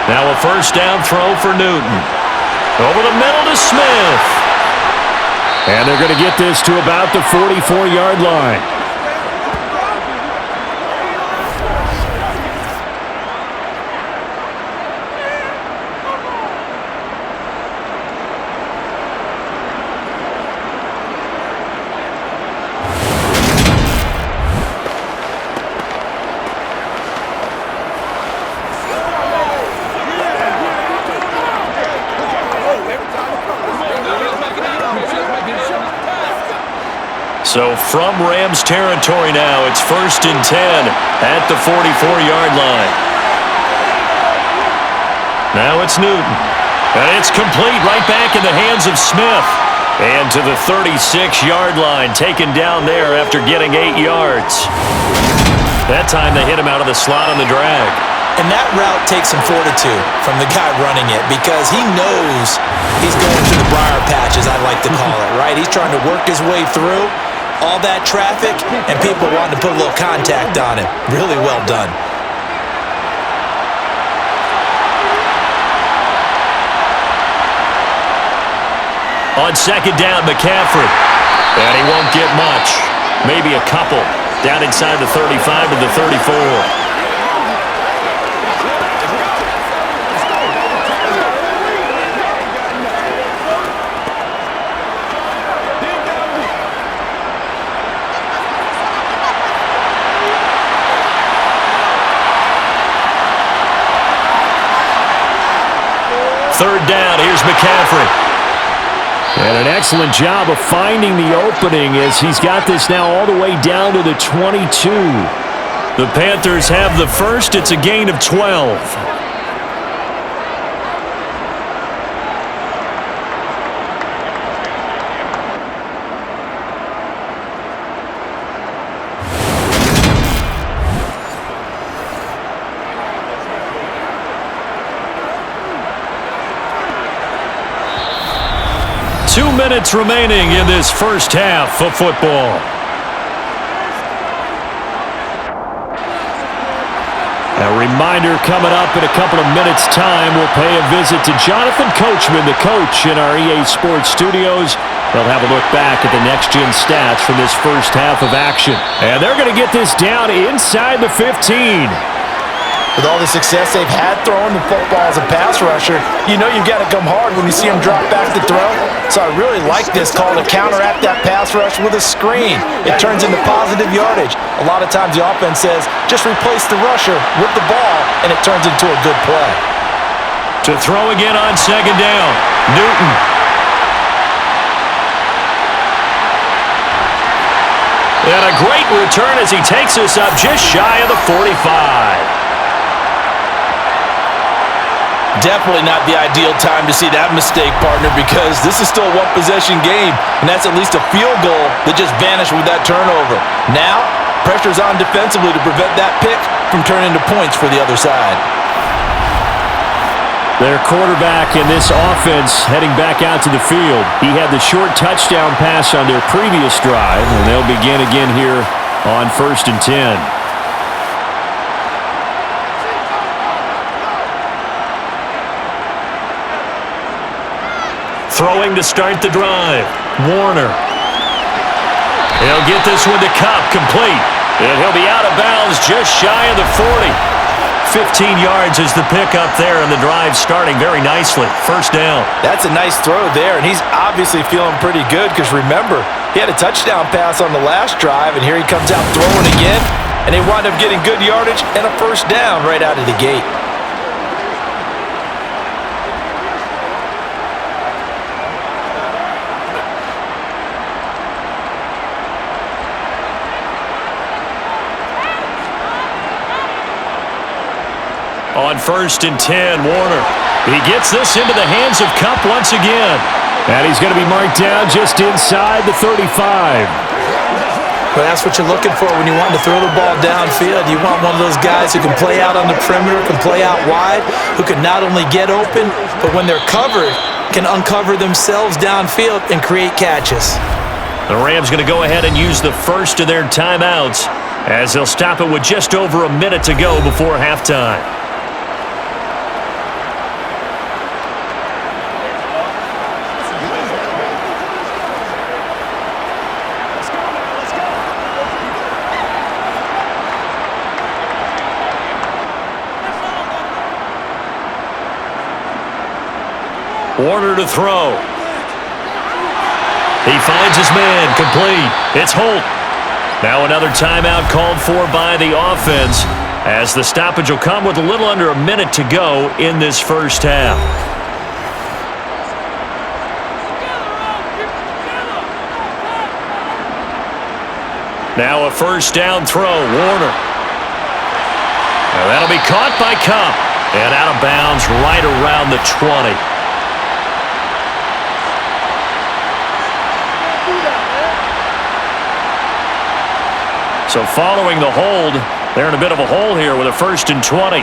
Now a first down throw for Newton. Over the middle to Smith. And they're going to get this to about the 44-yard line. So from Rams territory now, it's 1st and 10 at the 44-yard line. Now it's Newton. And it's complete right back in the hands of Smith. And to the 36-yard line, taken down there after getting 8 yards. That time they hit him out of the slot on the drag. And that route takes some fortitude from the guy running it because he knows he's going through the briar patch, as I like to call it, right? He's trying to work his way through all that traffic, and people wanting to put a little contact on it. Really well done. On 2nd down, McCaffrey. And he won't get much. Maybe a couple. Down inside the 35 to the 34. third down. Here's McCaffrey. And an excellent job of finding the opening as he's got this now all the way down to the 22. The Panthers have the first. It's a gain of 12. Minutes remaining in this first half of football. A reminder coming up in a couple of minutes' time, we'll pay a visit to Jonathan Coachman, the coach in our EA Sports studios. They'll have a look back at the next-gen stats from this first half of action. And they're going to get this down inside the 15. With all the success they've had throwing the football as a pass rusher, you know you've got to come hard when you see them drop back to throw. So I really like this call to counteract that pass rush with a screen. It turns into positive yardage. A lot of times the offense says, just replace the rusher with the ball, and it turns into a good play. To throw again on second down, Newton. And a great return as he takes us up just shy of the 45. Definitely not the ideal time to see that mistake, partner, because this is still a one-possession game, and that's at least a field goal that just vanished with that turnover. Now, pressure's on defensively to prevent that pick from turning into points for the other side. Their quarterback in this offense heading back out to the field. He had the short touchdown pass on their previous drive, and they'll begin again here on 1st and 10. Throwing to start the drive. Warner. He'll get this one to Cup, complete. And he'll be out of bounds just shy of the 40. 15 yards is the pickup there, and the drive starting very nicely. First down. That's a nice throw there, and he's obviously feeling pretty good because remember, he had a touchdown pass on the last drive, and here he comes out throwing again, and they wind up getting good yardage and a first down right out of the gate. On 1st and 10, Warner. He gets this into the hands of Cup once again. And he's going to be marked down just inside the 35. But that's what you're looking for when you want to throw the ball downfield. You want one of those guys who can play out on the perimeter, can play out wide, who can not only get open, but when they're covered, can uncover themselves downfield and create catches. The Rams going to go ahead and use the first of their timeouts as they'll stop it with just over a minute to go before halftime. Warner to throw. He finds his man, complete. It's Holt. Now another timeout called for by the offense as the stoppage will come with a little under a minute to go in this first half. Now a first down throw, Warner. Now that'll be caught by Cup and out of bounds right around the 20. So following the hold, they're in a bit of a hole here with a 1st and 20.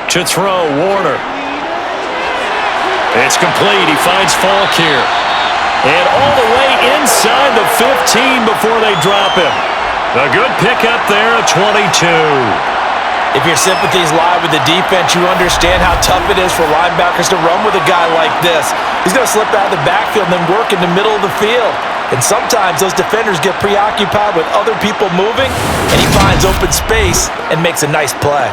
To throw, Warner. It's complete. He finds Falk here. And all the way inside the 15 before they drop him. A good pickup there at 22. If your sympathies lie with the defense, you understand how tough it is for linebackers to run with a guy like this. He's going to slip out of the backfield and then work in the middle of the field. And sometimes those defenders get preoccupied with other people moving, and he finds open space and makes a nice play.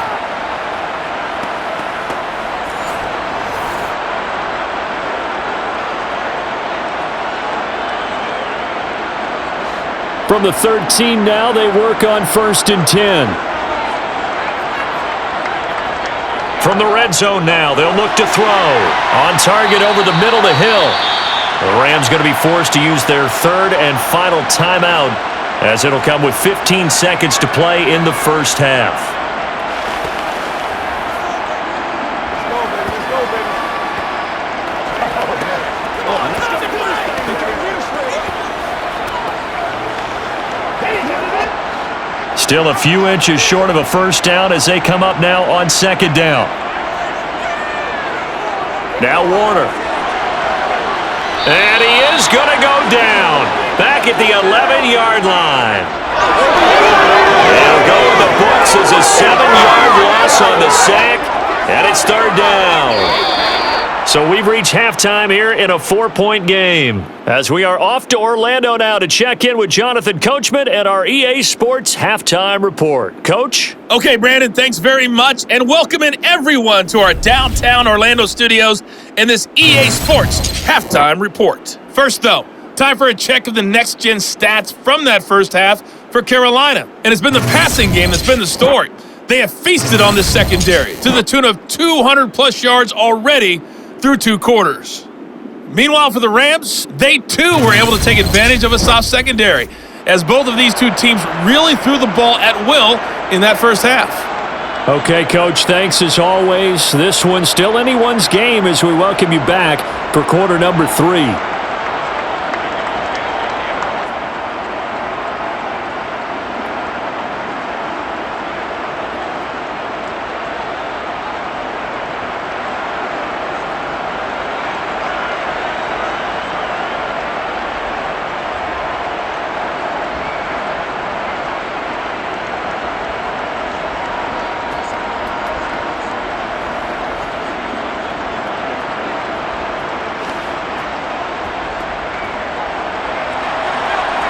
From the 13 now, they work on 1st and 10. From the red zone now, they'll look to throw. On target over the middle to Hill. The Rams going to be forced to use their third and final timeout, as it'll come with 15 seconds to play in the first half. Still a few inches short of a first down as they come up now on second down. Now Warner. And he is going to go down. Back at the 11-yard line. They'll go in the books as a 7-yard loss on the sack. And it's third down. So we've reached halftime here in a 4-point game, as we are off to Orlando now to check in with Jonathan Coachman and our EA Sports Halftime Report. Coach? Okay, Brandon, thanks very much, and welcome in everyone to our downtown Orlando studios and this EA Sports Halftime Report. First, though, time for a check of the next-gen stats from that first half for Carolina, and it's been the passing game that's been the story. They have feasted on this secondary to the tune of 200-plus yards already through 2 quarters. Meanwhile, for the Rams, they too were able to take advantage of a soft secondary, as both of these two teams really threw the ball at will in that first half. Okay, Coach, thanks as always. This one's still anyone's game as we welcome you back for quarter number 3.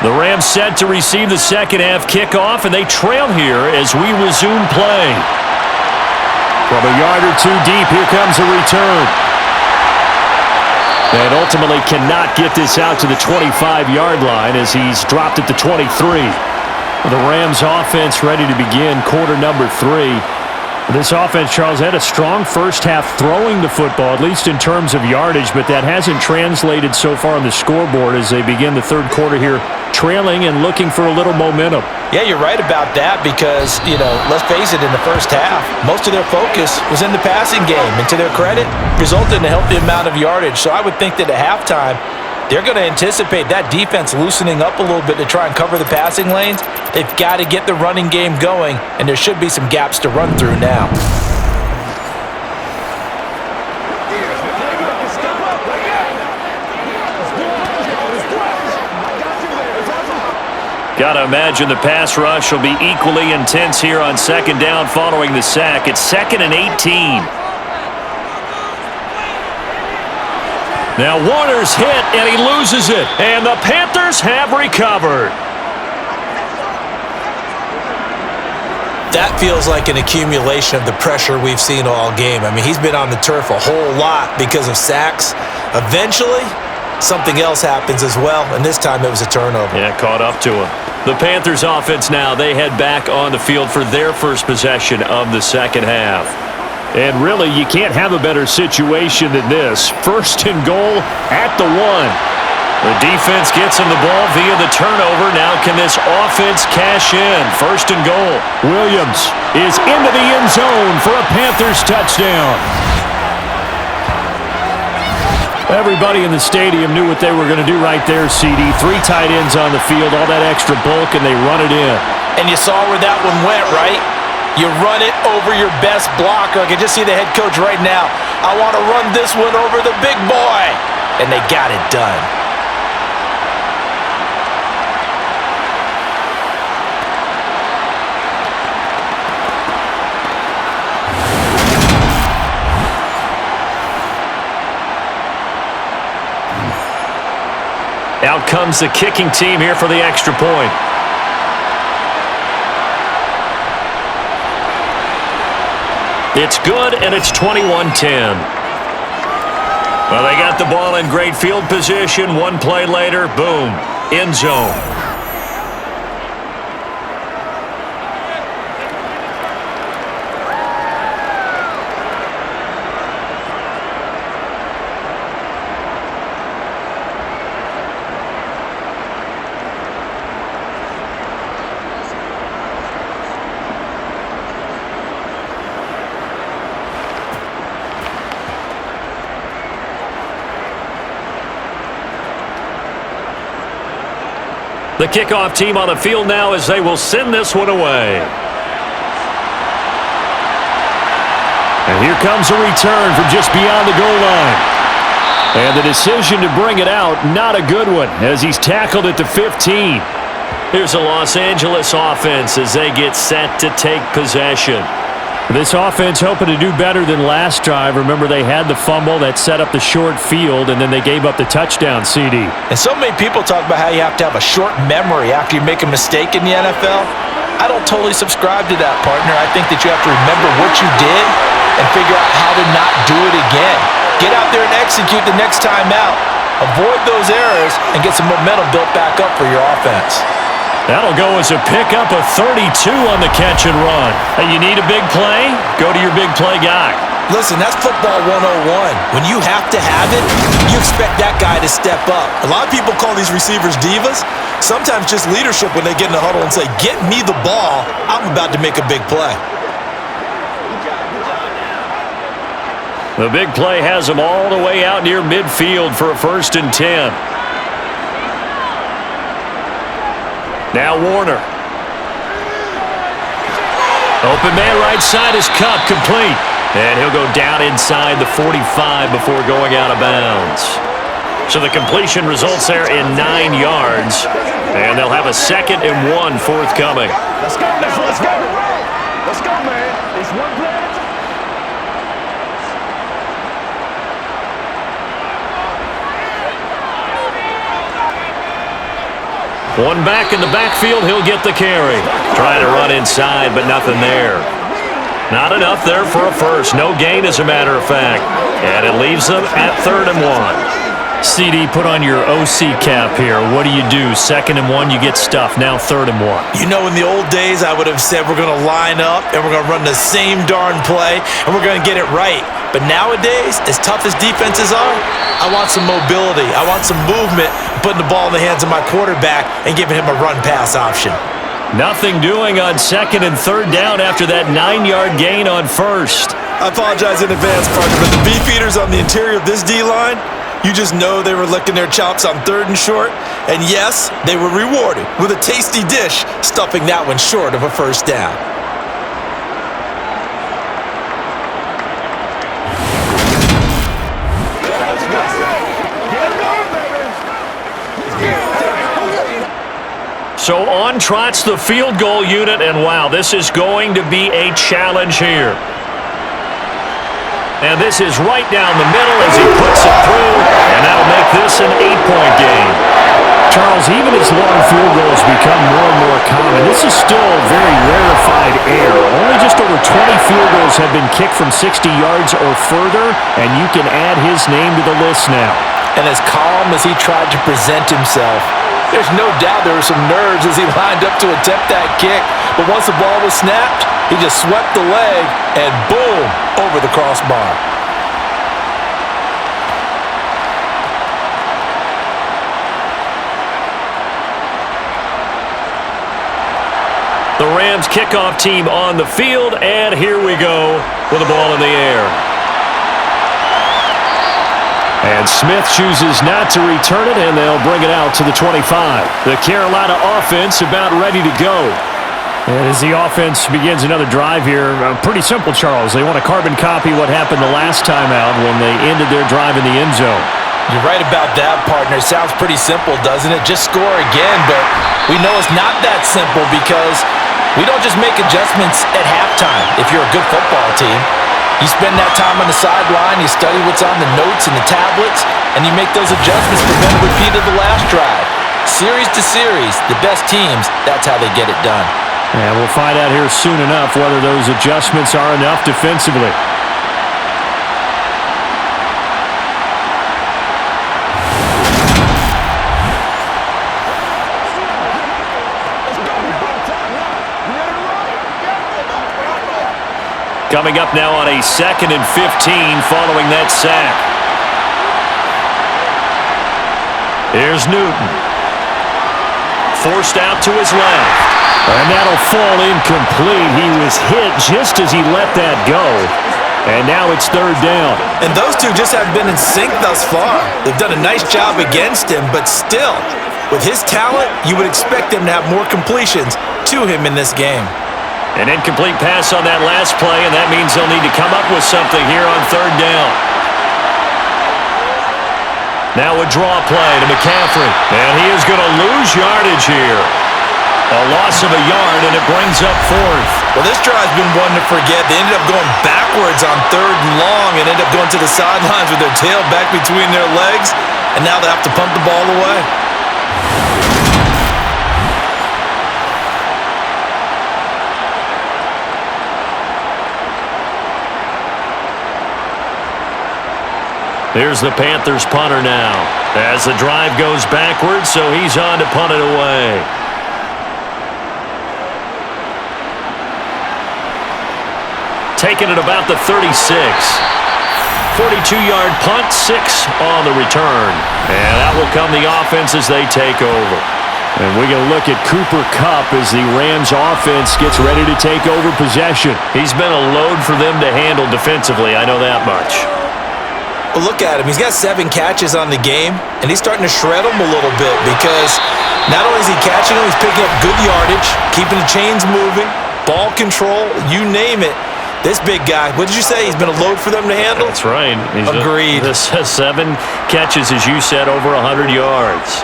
The Rams set to receive the second half kickoff, and they trail here as we resume play. From a yard or two deep, here comes a return. And ultimately cannot get this out to the 25-yard line as he's dropped at the 23. The Rams offense ready to begin quarter number 3. This offense, Charles, had a strong first half throwing the football, at least in terms of yardage, but that hasn't translated so far on the scoreboard as they begin the third quarter here, trailing and looking for a little momentum. Yeah, you're right about that because, let's face it, in the first half, most of their focus was in the passing game. And to their credit, resulted in a healthy amount of yardage. So I would think that at halftime, they're going to anticipate that defense loosening up a little bit to try and cover the passing lanes. They've got to get the running game going, and there should be some gaps to run through now. Got to imagine the pass rush will be equally intense here on second down following the sack. It's 2nd and 18. Now Warner's hit, and he loses it. And the Panthers have recovered. That feels like an accumulation of the pressure we've seen all game. I mean, he's been on the turf a whole lot because of sacks. Eventually, something else happens as well, and this time it was a turnover. Yeah, caught up to him. The Panthers offense now, they head back on the field for their first possession of the second half. And really, you can't have a better situation than this. First and goal at the 1. The defense gets him the ball via the turnover. Now can this offense cash in? First and goal. Williams is into the end zone for a Panthers touchdown. Everybody in the stadium knew what they were going to do right there, CD. 3 tight ends on the field, all that extra bulk, and they run it in. And you saw where that one went, right? You run it over your best blocker. I can just see the head coach right now. I want to run this one over the big boy. And they got it done. Out comes the kicking team here for the extra point. It's good, and it's 21-10. Well, they got the ball in great field position. One play later, boom, end zone. The kickoff team on the field now as they will send this one away. And here comes a return from just beyond the goal line. And the decision to bring it out, not a good one, as he's tackled at the 15. Here's the Los Angeles offense as they get set to take possession. This offense hoping to do better than last drive. Remember, they had the fumble that set up the short field, and then they gave up the touchdown, CD. And so many people talk about how you have to have a short memory after you make a mistake in the NFL. I don't totally subscribe to that, partner. I think that you have to remember what you did and figure out how to not do it again. Get out there and execute the next time out. Avoid those errors and get some momentum built back up for your offense. That'll go as a pickup of 32 on the catch and run. Hey, you need a big play? Go to your big play guy. Listen, that's football 101. When you have to have it, you expect that guy to step up. A lot of people call these receivers divas. Sometimes just leadership when they get in the huddle and say, get me the ball, I'm about to make a big play. The big play has him all the way out near midfield for a 1st and 10. Now Warner. Open man right side is Cup, complete. And he'll go down inside the 45 before going out of bounds. So the completion results there in 9 yards. And they'll have a 2nd and 1 forthcoming. Let's go, let's go. Let's go, man. It's one play. One back in the backfield, he'll get the carry. Trying to run inside, but nothing there. Not enough there for a first. No gain, as a matter of fact. And it leaves them at 3rd and 1. CD, put on your OC cap here. What do? 2nd and 1, you get stuffed. Now 3rd and 1. You know, in the old days, I would have said we're going to line up and we're going to run the same darn play and we're going to get it right. But nowadays, as tough as defenses are, I want some mobility. I want some movement, putting the ball in the hands of my quarterback and giving him a run-pass option. Nothing doing on 2nd and 3rd down after that 9-yard gain on 1st. I apologize in advance, partner, but the beefeaters on the interior of this D-line, you just know they were licking their chops on 3rd and short. And yes, they were rewarded with a tasty dish, stuffing that one short of a 1st down. So on trots the field goal unit, and wow, this is going to be a challenge here. And this is right down the middle as he puts it through, and that'll make this an 8-point game. Charles, even as long field goals become more and more common, this is still very rarefied air. Only just over 20 field goals have been kicked from 60 yards or further, and you can add his name to the list now. And as calm as he tried to present himself, there's no doubt there were some nerves as he lined up to attempt that kick. But once the ball was snapped, he just swept the leg and boom, over the crossbar. The Rams kickoff team on the field, and here we go with the ball in the air. And Smith chooses not to return it, and they'll bring it out to the 25. The Carolina offense about ready to go. And as the offense begins another drive here, pretty simple, Charles. They want to carbon copy what happened the last time out when they ended their drive in the end zone. You're right about that, partner. Sounds pretty simple, doesn't it? Just score again, but we know it's not that simple because we don't just make adjustments at halftime if you're a good football team. You spend that time on the sideline, you study what's on the notes and the tablets, and you make those adjustments to prevent a repeat of the last drive. Series to series, the best teams, that's how they get it done. And we'll find out here soon enough whether those adjustments are enough defensively. Coming up now on a 2nd and 15 following that sack. Here's Newton. Forced out to his left. And that'll fall incomplete. He was hit just as he let that go. And now it's 3rd down. And those two just haven't been in sync thus far. They've done a nice job against him, but still, With his talent, you would expect him to have more completions to him in this game. An incomplete pass on that last play, and that means they'll need to come up with something here on third down. Now a draw play to McCaffrey, and he is going to lose yardage here. A loss of a yard, and it brings up fourth. Well, this drive's been one to forget. They ended up going backwards on third and long and ended up going to the sidelines with their tail back between their legs, and now they have to punt the ball away. Here's the Panthers punter now as the drive goes backwards, so he's on to punt it away. Taking it about the 36. 42-yard punt, 6 on the return. And that will come the offense as they take over. And we're going to look at Cooper Kupp as the Rams offense gets ready to take over possession. He's been a load for them to handle defensively, I know that much. Well, look at him. He's got 7 catches on the game, and he's starting to shred them a little bit because not only is he catching them, he's picking up good yardage, keeping the chains moving, ball control, you name it. This big guy, what did you say? He's been a load for them to handle? That's right. Agreed. 7 catches, as you said, over 100 yards.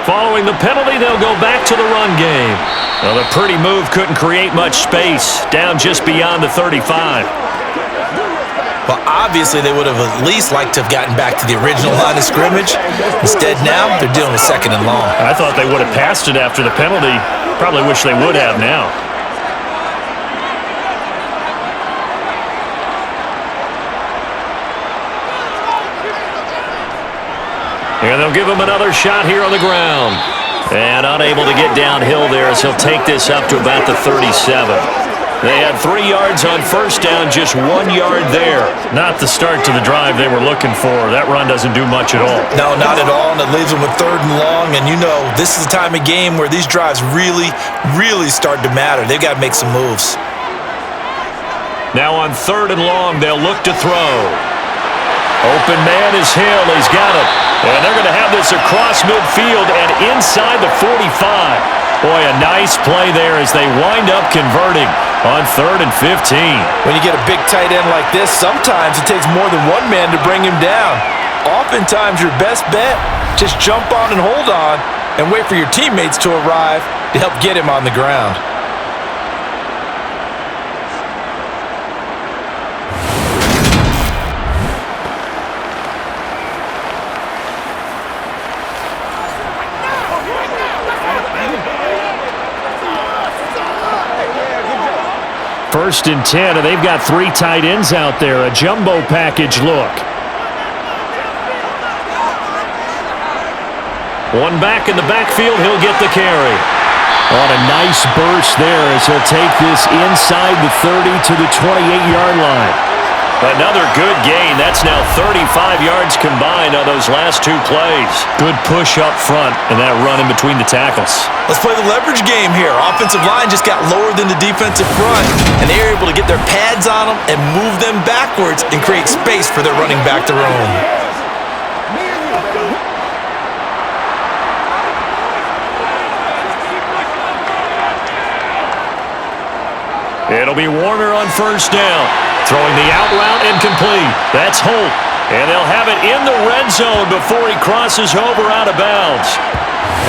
Following the penalty, they'll go back to the run game. Well, the pretty move couldn't create much space, down just beyond the 35. Well, obviously, they would have at least liked to have gotten back to the original line of scrimmage. Instead, now, they're dealing with second and long. I thought they would have passed it after the penalty. Probably wish they would have now. And they'll give him another shot here on the ground. And unable to get downhill there as he'll take this up to about the 37. They had 3 yards on first down, just 1 yard there. Not the start to the drive they were looking for. That run doesn't do much at all. No, not at all, and it leaves them with third and long. And you know, this is the time of game where these drives really start to matter. They've got to make some moves. Now on third and long, they'll look to throw. Open man is Hill. He's got it. And they're going to have this across midfield and inside the 45. Boy, a nice play there as they wind up converting on 3rd and 15. When you get a big tight end like this, sometimes it takes more than one man to bring him down. Oftentimes, your best bet, just jump on and hold on and wait for your teammates to arrive to help get him on the ground. First and 10, and they've got 3 tight ends out there. A jumbo package look. One back in the backfield, he'll get the carry. On a nice burst there as he'll take this inside the 30 to the 28-yard line. Another good gain. That's now 35 yards combined on those last 2 plays. Good push up front and that run in between the tackles. Let's play the leverage game here. Offensive line just got lower than the defensive front, and they were able to get their pads on them and move them backwards and create space for their running back to roam. It'll be Warner on first down. Throwing the out route incomplete. That's Holt. And they'll have it in the red zone before he crosses over out of bounds.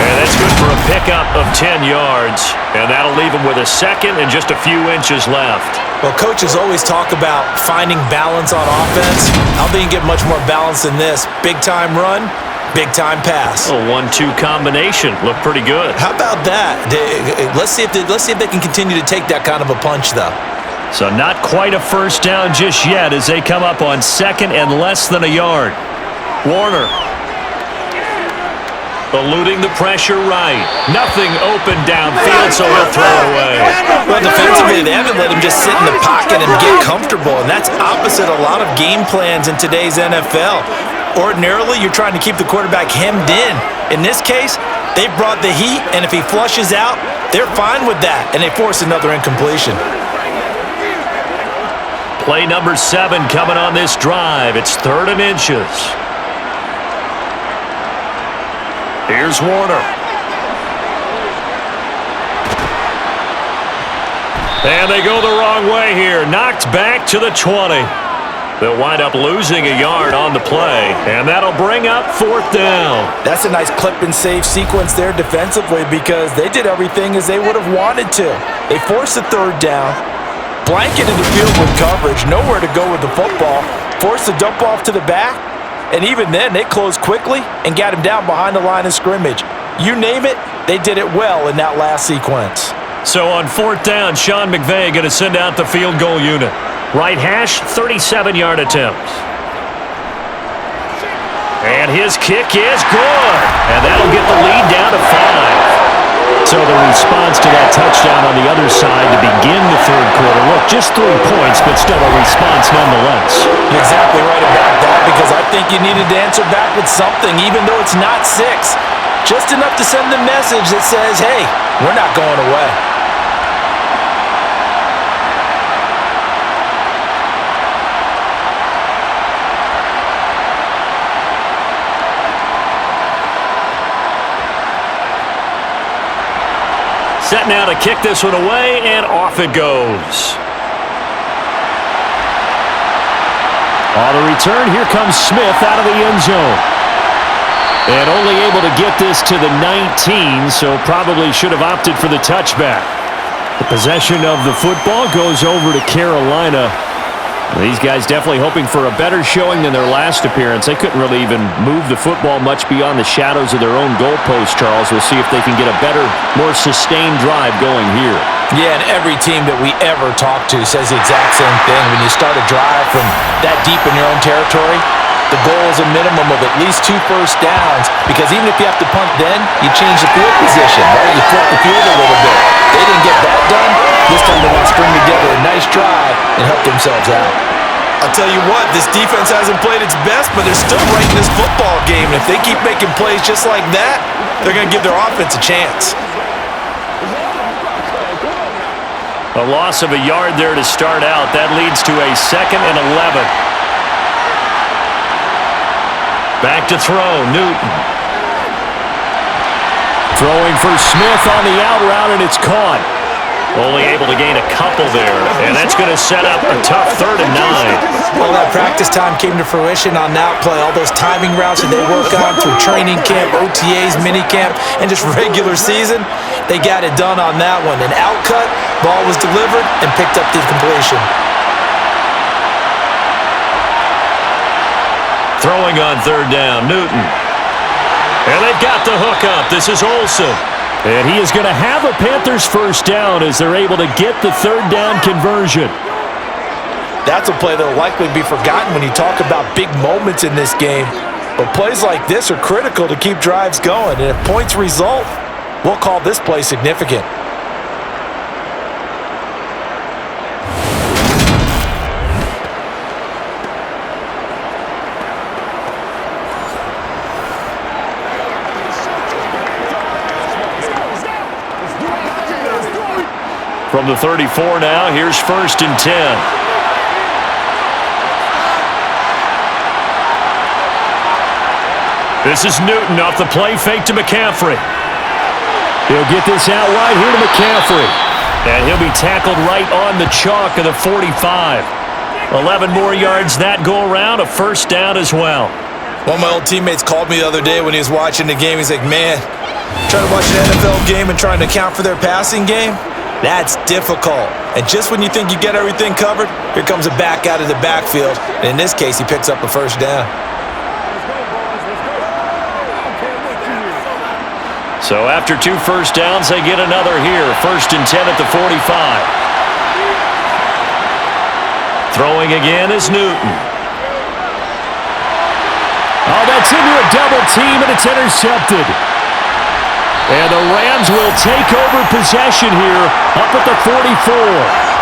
And that's good for a pickup of 10 yards. And that'll leave him with a second and just a few inches left. Well, coaches always talk about finding balance on offense. I don't think you get much more balance than this. Big-time run, big-time pass. A 1-2 combination. Looked pretty good. How about that? Let's see if they can continue to take that kind of a punch, though. So not quite a first down just yet as they come up on second and less than a yard. Warner eluding the pressure right. Nothing open downfield, so he'll throw it away. Well, defensively, they haven't let him just sit in the pocket and get comfortable, and that's opposite a lot of game plans in today's NFL. Ordinarily, you're trying to keep the quarterback hemmed in. In this case, they brought the heat, and if he flushes out, they're fine with that, and they force another incompletion. Play number 7 coming on this drive. It's 3rd and inches. Here's Warner. And they go the wrong way here. Knocked back to the 20. They'll wind up losing a yard on the play, and that'll bring up 4th down. That's a nice clip and save sequence there defensively because they did everything as they would have wanted to. They forced the 3rd down, blanketed the field with coverage, nowhere to go with the football, forced the dump off to the back, and even then they closed quickly and got him down behind the line of scrimmage. You name it, they did it well in that last sequence. So on 4th down, Sean McVay going to send out the field goal unit. Right hash, 37-yard attempt. And his kick is good. And that'll get the lead down to 5. So the response to that touchdown on the other side to begin the 3rd quarter. Look, just 3 points, but still a response nonetheless. You're exactly right about that because I think you needed to answer back with something, even though it's not 6. Just enough to send the message that says, hey, we're not going away. Set now to kick this one away, and off it goes. On the return, here comes Smith out of the end zone. And only able to get this to the 19, so probably should have opted for the touchback. The possession of the football goes over to Carolina. These guys definitely hoping for a better showing than their last appearance. They couldn't really even move the football much beyond the shadows of their own goalpost, Charles. We'll see if they can get a better, more sustained drive going here. Yeah, and every team that we ever talk to says the exact same thing. When you start a drive from that deep in your own territory, the goal is a minimum of at least 2 first downs because even if you have to punt then, you change the field position, right? You flip the field a little bit. They didn't get that done. This time they want to string together a nice drive and help themselves out. I'll tell you what, this defense hasn't played its best, but they're still right in this football game. And if they keep making plays just like that, they're going to give their offense a chance. A loss of a yard there to start out. That leads to a 2nd and 11. Back to throw, Newton. Throwing for Smith on the out route, and it's caught. Only able to gain a couple there, and that's going to set up a tough 3rd and 9. Well, that practice time came to fruition on that play. All those timing routes that they work on through training camp, OTAs, minicamp, and just regular season, they got it done on that one. An outcut, ball was delivered, and picked up the completion. Throwing on 3rd down, Newton. And they've got the hook up. This is Olsen. And he is going to have a Panthers first down as they're able to get the 3rd down conversion. That's a play that will likely be forgotten when you talk about big moments in this game. But plays like this are critical to keep drives going. And if points result, we'll call this play significant. From the 34 now, here's 1st and 10. This is Newton off the play fake to McCaffrey. He'll get this out wide here to McCaffrey. And he'll be tackled right on the chalk of the 45. 11 more yards that go around, a 1st down as well. One of my old teammates called me the other day when he was watching the game. He's like, man, trying to watch an NFL game and trying to account for their passing game, that's difficult. And just when you think you get everything covered, here comes a back out of the backfield. And in this case, he picks up a 1st down. So after 2 first downs, they get another here. 1st and 10 at the 45. Throwing again is Newton. Oh, that's into a double team, and it's intercepted. And the Rams will take over possession here up at the 44.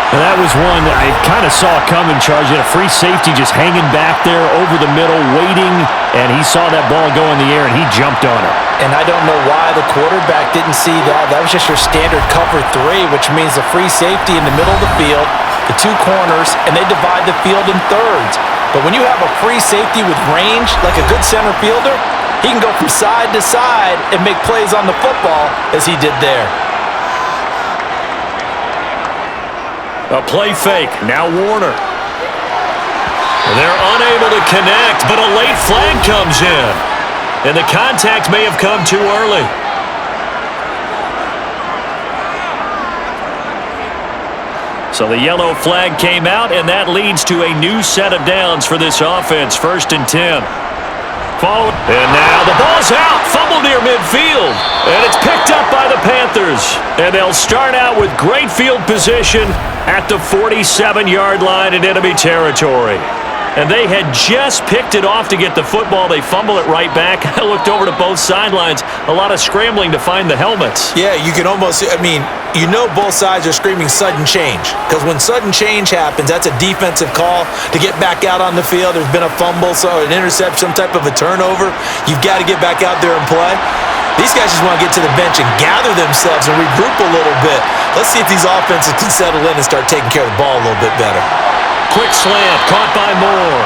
And that was one that I kind of saw coming, Charles. You had a free safety just hanging back there over the middle, waiting, and he saw that ball go in the air, and he jumped on it. And I don't know why the quarterback didn't see that. That was just your standard cover 3, which means the free safety in the middle of the field, the 2 corners, and they divide the field in thirds. But when you have a free safety with range, like a good center fielder, He can go from side to side and make plays on the football as he did there. A play fake. Now Warner. They're unable to connect, but a late flag comes in. And the contact may have come too early. So the yellow flag came out, and that leads to a new set of downs for this offense. 1st and 10. And now the ball's out. Fumble near midfield. And it's picked up by the Panthers. And they'll start out with great field position at the 47-yard line in enemy territory. And they had just picked it off to get the football. They fumble it right back. I looked over to both sidelines. A lot of scrambling to find the helmets. Yeah, you can almost, both sides are screaming sudden change. Because when sudden change happens, that's a defensive call to get back out on the field. There's been a fumble, so an interception, some type of a turnover. You've got to get back out there and play. These guys just want to get to the bench and gather themselves and regroup a little bit. Let's see if these offenses can settle in and start taking care of the ball a little bit better. Quick slant, caught by Moore.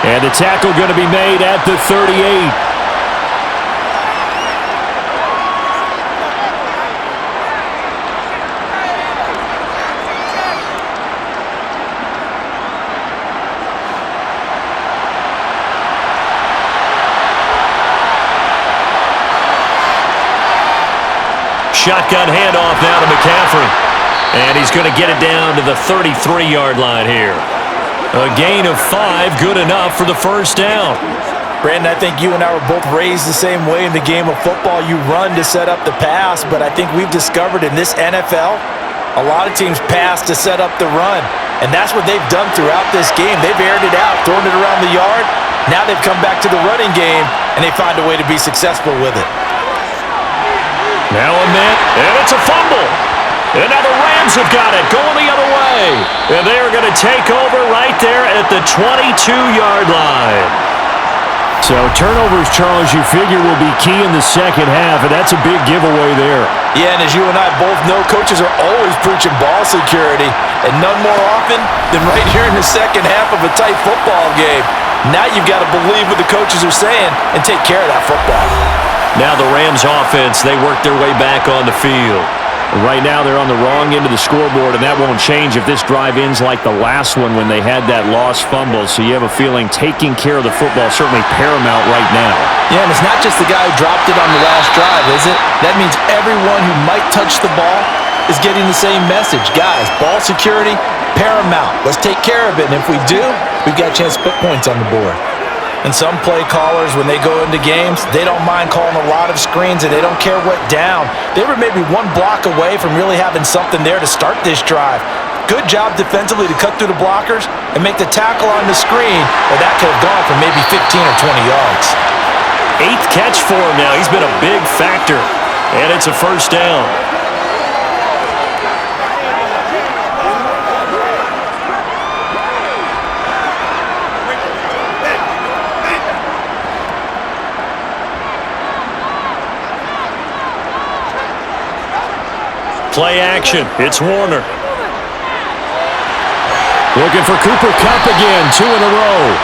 And the tackle going to be made at the 38. Shotgun handoff now to McCaffrey. And he's going to get it down to the 33-yard line here. A gain of 5, good enough for the first down. Brandon, I think you and I were both raised the same way in the game of football. You run to set up the pass, but I think we've discovered in this NFL, a lot of teams pass to set up the run. And that's what they've done throughout this game. They've aired it out, thrown it around the yard. Now they've come back to the running game, and they find a way to be successful with it. Now a man, and it's a fumble. And now the Rams have got it, going the other way. And they're going to take over right there at the 22-yard line. So turnovers, Charles, you figure will be key in the second half, and that's a big giveaway there. Yeah, and as you and I both know, coaches are always preaching ball security, and none more often than right here in the second half of a tight football game. Now you've got to believe what the coaches are saying and take care of that football. Now the Rams offense, they work their way back on the field. Right now they're on the wrong end of the scoreboard, and that won't change if this drive ends like the last one when they had that lost fumble. So you have a feeling taking care of the football is certainly paramount right now. Yeah, and it's not just the guy who dropped it on the last drive, is it? That means everyone who might touch the ball is getting the same message. Guys, ball security, paramount. Let's take care of it, and if we do, we've got a chance to put points on the board. And some play callers, when they go into games, they don't mind calling a lot of screens, and they don't care what down. They were maybe one block away from really having something there to start this drive. Good job defensively to cut through the blockers and make the tackle on the screen, or that could have gone for maybe 15 or 20 yards. 8th catch for him now. He's been a big factor, and it's a first down. Play action. It's Warner. Looking for Cooper Kupp again, 2 in a row.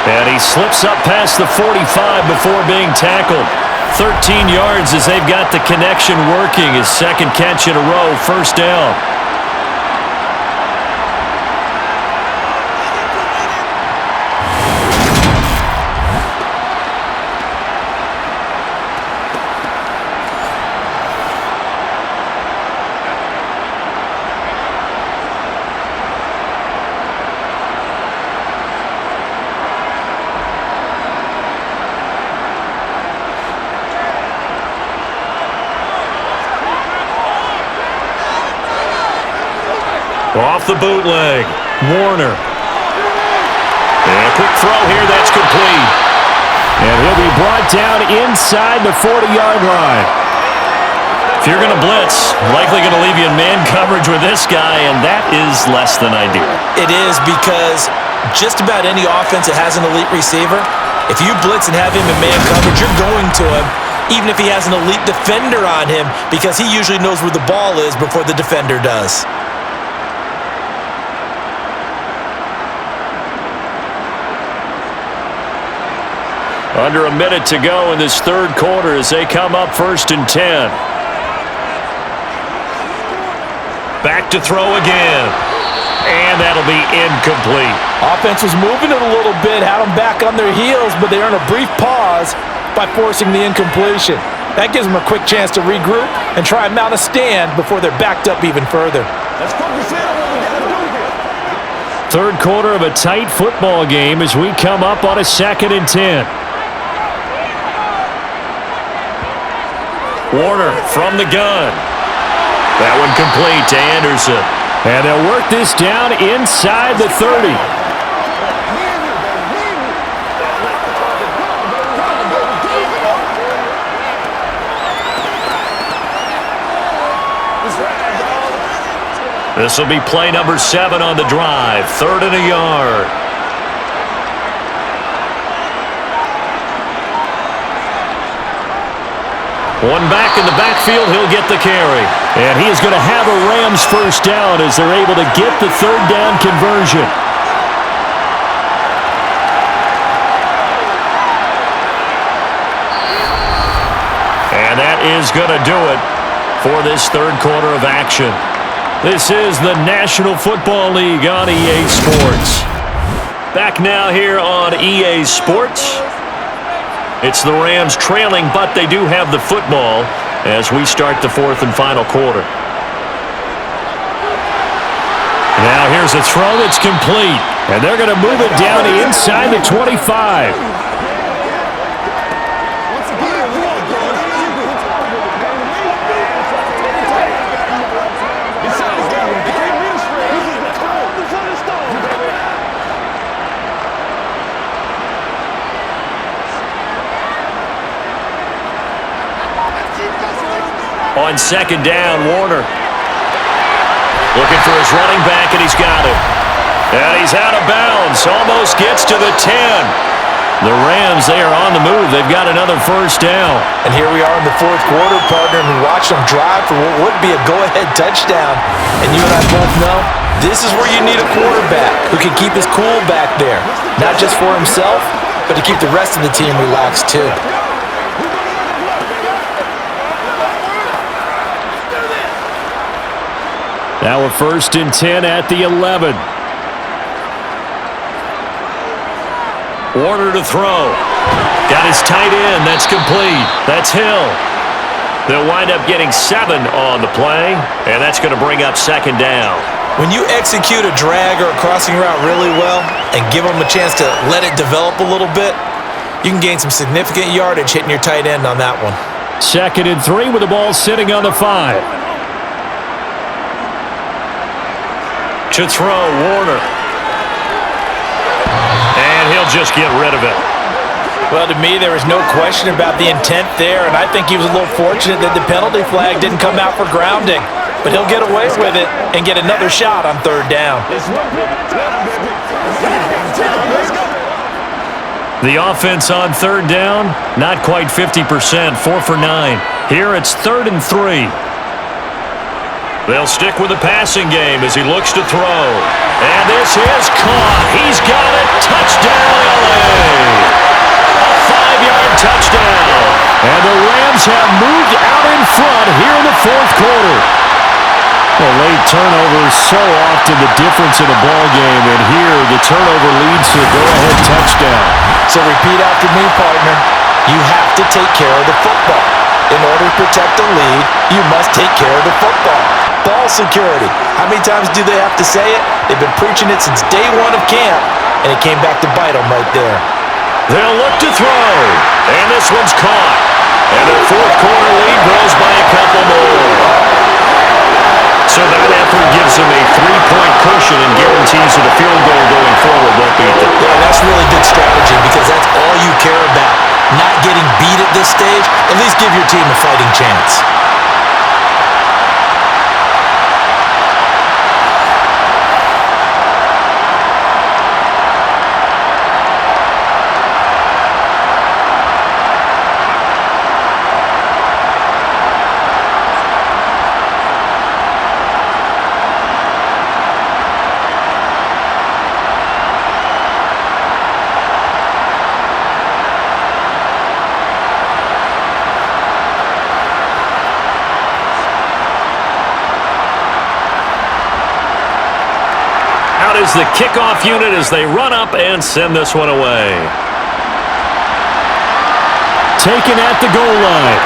And he slips up past the 45 before being tackled. 13 yards as they've got the connection working. His second catch in a row, first down. Off the bootleg, Warner. And a quick throw here, that's complete. And he'll be brought down inside the 40-yard line. If you're going to blitz, likely going to leave you in man coverage with this guy, and that is less than ideal. It is, because just about any offense that has an elite receiver, if you blitz and have him in man coverage, you're going to him, even if he has an elite defender on him, because he usually knows where the ball is before the defender does. Under a minute to go in this third quarter as they come up 1st and 10. Back to throw again. And that'll be incomplete. Offense was moving it a little bit, had them back on their heels, but they earned a brief pause by forcing the incompletion. That gives them a quick chance to regroup and try and mount a stand before they're backed up even further. Let's focus in on what we got to do here. Third quarter of a tight football game as we come up on a 2nd and 10. Warner from the gun. That one complete to Anderson. And they'll work this down inside the 30. This will be play number 7 on the drive. 3rd and a yard. One back in the backfield, he'll get the carry. And he is going to have a Rams first down as they're able to get the 3rd down conversion. And that is going to do it for this third quarter of action. This is the National Football League on EA Sports. Back now here on EA Sports. It's the Rams trailing, but they do have the football as we start the 4th and final quarter. Now here's a throw that's complete, and they're going to move it down inside the 25. On 2nd down, Warner looking for his running back, and he's got it. And he's out of bounds, almost gets to the 10. The Rams, they are on the move. They've got another first down. And here we are in the 4th quarter, partner, and we watch them drive for what would be a go-ahead touchdown. And you and I both know this is where you need a quarterback who can keep his cool back there, not just for himself, but to keep the rest of the team relaxed too. Now a 1st and 10 at the 11. Warner to throw. Got his tight end. That's complete. That's Hill. They'll wind up getting 7 on the play, and that's going to bring up 2nd down. When you execute a drag or a crossing route really well and give them a chance to let it develop a little bit, you can gain some significant yardage hitting your tight end on that one. 2nd and 3 with the ball sitting on the 5. To throw, Warner. And he'll just get rid of it. Well, to me, there was no question about the intent there, and I think he was a little fortunate that the penalty flag didn't come out for grounding. But he'll get away with it and get another shot on 3rd down. The offense on 3rd down, not quite 50%, 4 for 9. Here it's 3rd and 3. They'll stick with the passing game as he looks to throw. And this is caught. He's got it. Touchdown, LA. A 5-yard touchdown. And the Rams have moved out in front here in the 4th quarter. Well, late turnovers so often the difference in a ball game, and here the turnover leads to a go-ahead touchdown. So repeat after me, partner. You have to take care of the football. In order to protect the lead, you must take care of the football. Ball security. How many times do they have to say it? They've been preaching it since day 1 of camp, and it came back to bite them right there. They'll look to throw, and this one's caught. And their 4th quarter lead grows by a couple more. So that effort gives them a 3-point cushion and guarantees that a field goal going forward won't beat them. Yeah, that's really good strategy because that's all you care about. Not getting beat at this stage, at least give your team a fighting chance. is the kickoff unit as they run up and send this one away. Taken at the goal line.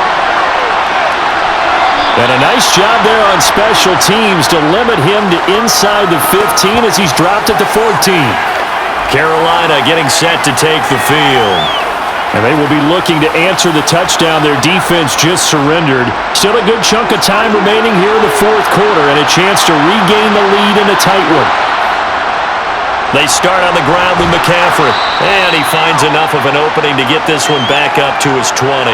And a nice job there on special teams to limit him to inside the 15 as he's dropped at the 14. Carolina getting set to take the field. And they will be looking to answer the touchdown their defense just surrendered. Still a good chunk of time remaining here in the fourth quarter and a chance to regain the lead in a tight one. They start on the ground with McCaffrey. And he finds enough of an opening to get this one back up to his 20.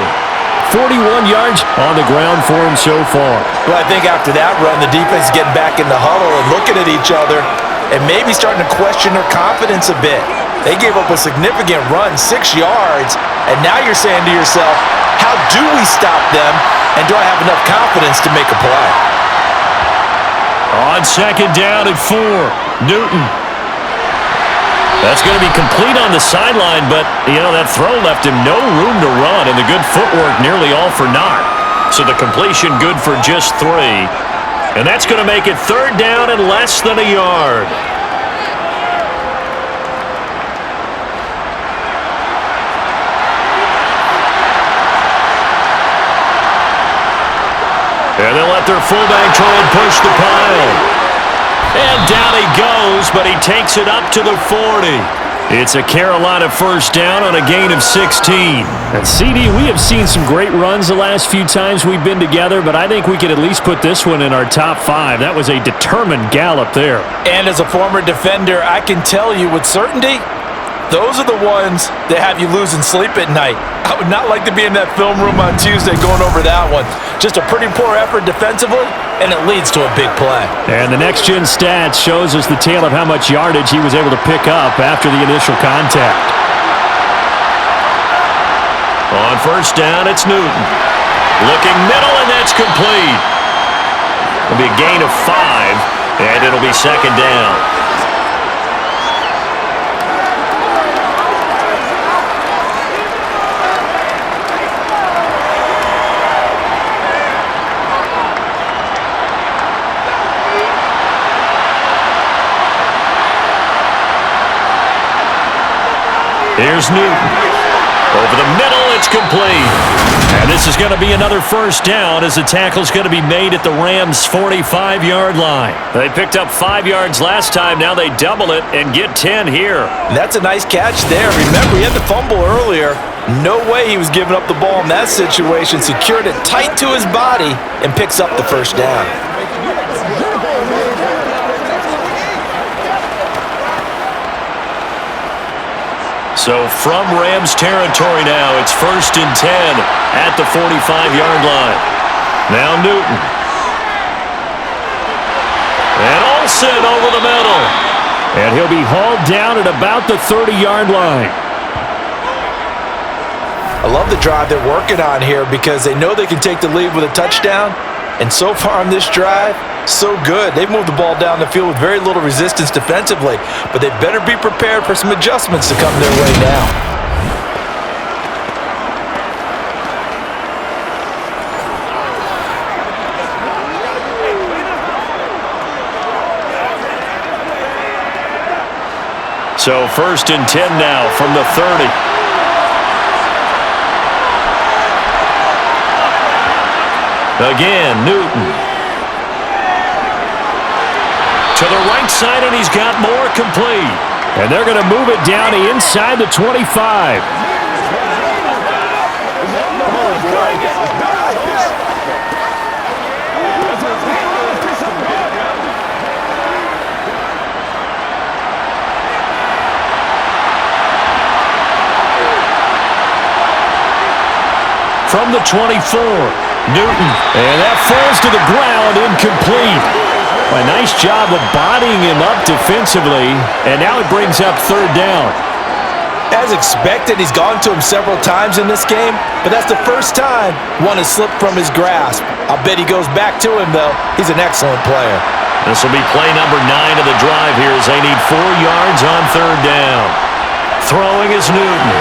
41 yards on the ground for him so far. Well, I think after that run, the defense is getting back in the huddle and looking at each other and maybe starting to question their confidence a bit. They gave up a significant run, 6 yards, and now you're saying to yourself, how do we stop them, and do I have enough confidence to make a play? On second down at 4, Newton. That's going to be complete on the sideline, but, that throw left him no room to run, and the good footwork nearly all for naught. So the completion good for just 3. And that's going to make it third down and less than a yard. And they'll let their fullback try and push the pile. And down he goes, but he takes it up to the 40. It's a Carolina first down on a gain of 16. And CD, we have seen some great runs the last few times we've been together, but I think we could at least put this one in our top 5. That was a determined gallop there. And as a former defender, I can tell you with certainty, those are the ones that have you losing sleep at night. I would not like to be in that film room on Tuesday going over that one. Just a pretty poor effort defensively, and it leads to a big play. And the next-gen stats shows us the tale of how much yardage he was able to pick up after the initial contact. On first down, it's Newton. Looking middle, and that's complete. It'll be a gain of 5, and it'll be second down. Here's Newton. Over the middle, it's complete. And this is going to be another first down as the tackle's going to be made at the Rams' 45-yard line. They picked up 5 yards last time. Now they double it and get 10 here. That's a nice catch there. Remember, he had the fumble earlier. No way he was giving up the ball in that situation. Secured it tight to his body and picks up the first down. So from Rams territory now, it's first and 10 at the 45-yard line. Now Newton. And Olsen over the middle. And he'll be hauled down at about the 30-yard line. I love the drive they're working on here because they know they can take the lead with a touchdown. And so far on this drive, so good. They've moved the ball down the field with very little resistance defensively, but they better be prepared for some adjustments to come their way now. So first and 10 now from the 30. Again, Newton. To the right side, and he's got more complete. And they're going to move it down to inside the 25. From the 24, Newton. And that falls to the ground, incomplete. A nice job of bodying him up defensively, and now it brings up third down. As expected, he's gone to him several times in this game, but that's the first time one has slipped from his grasp. I'll bet he goes back to him, though. He's an excellent player. This will be play number 9 of the drive here as they need 4 yards on third down. Throwing is Newton.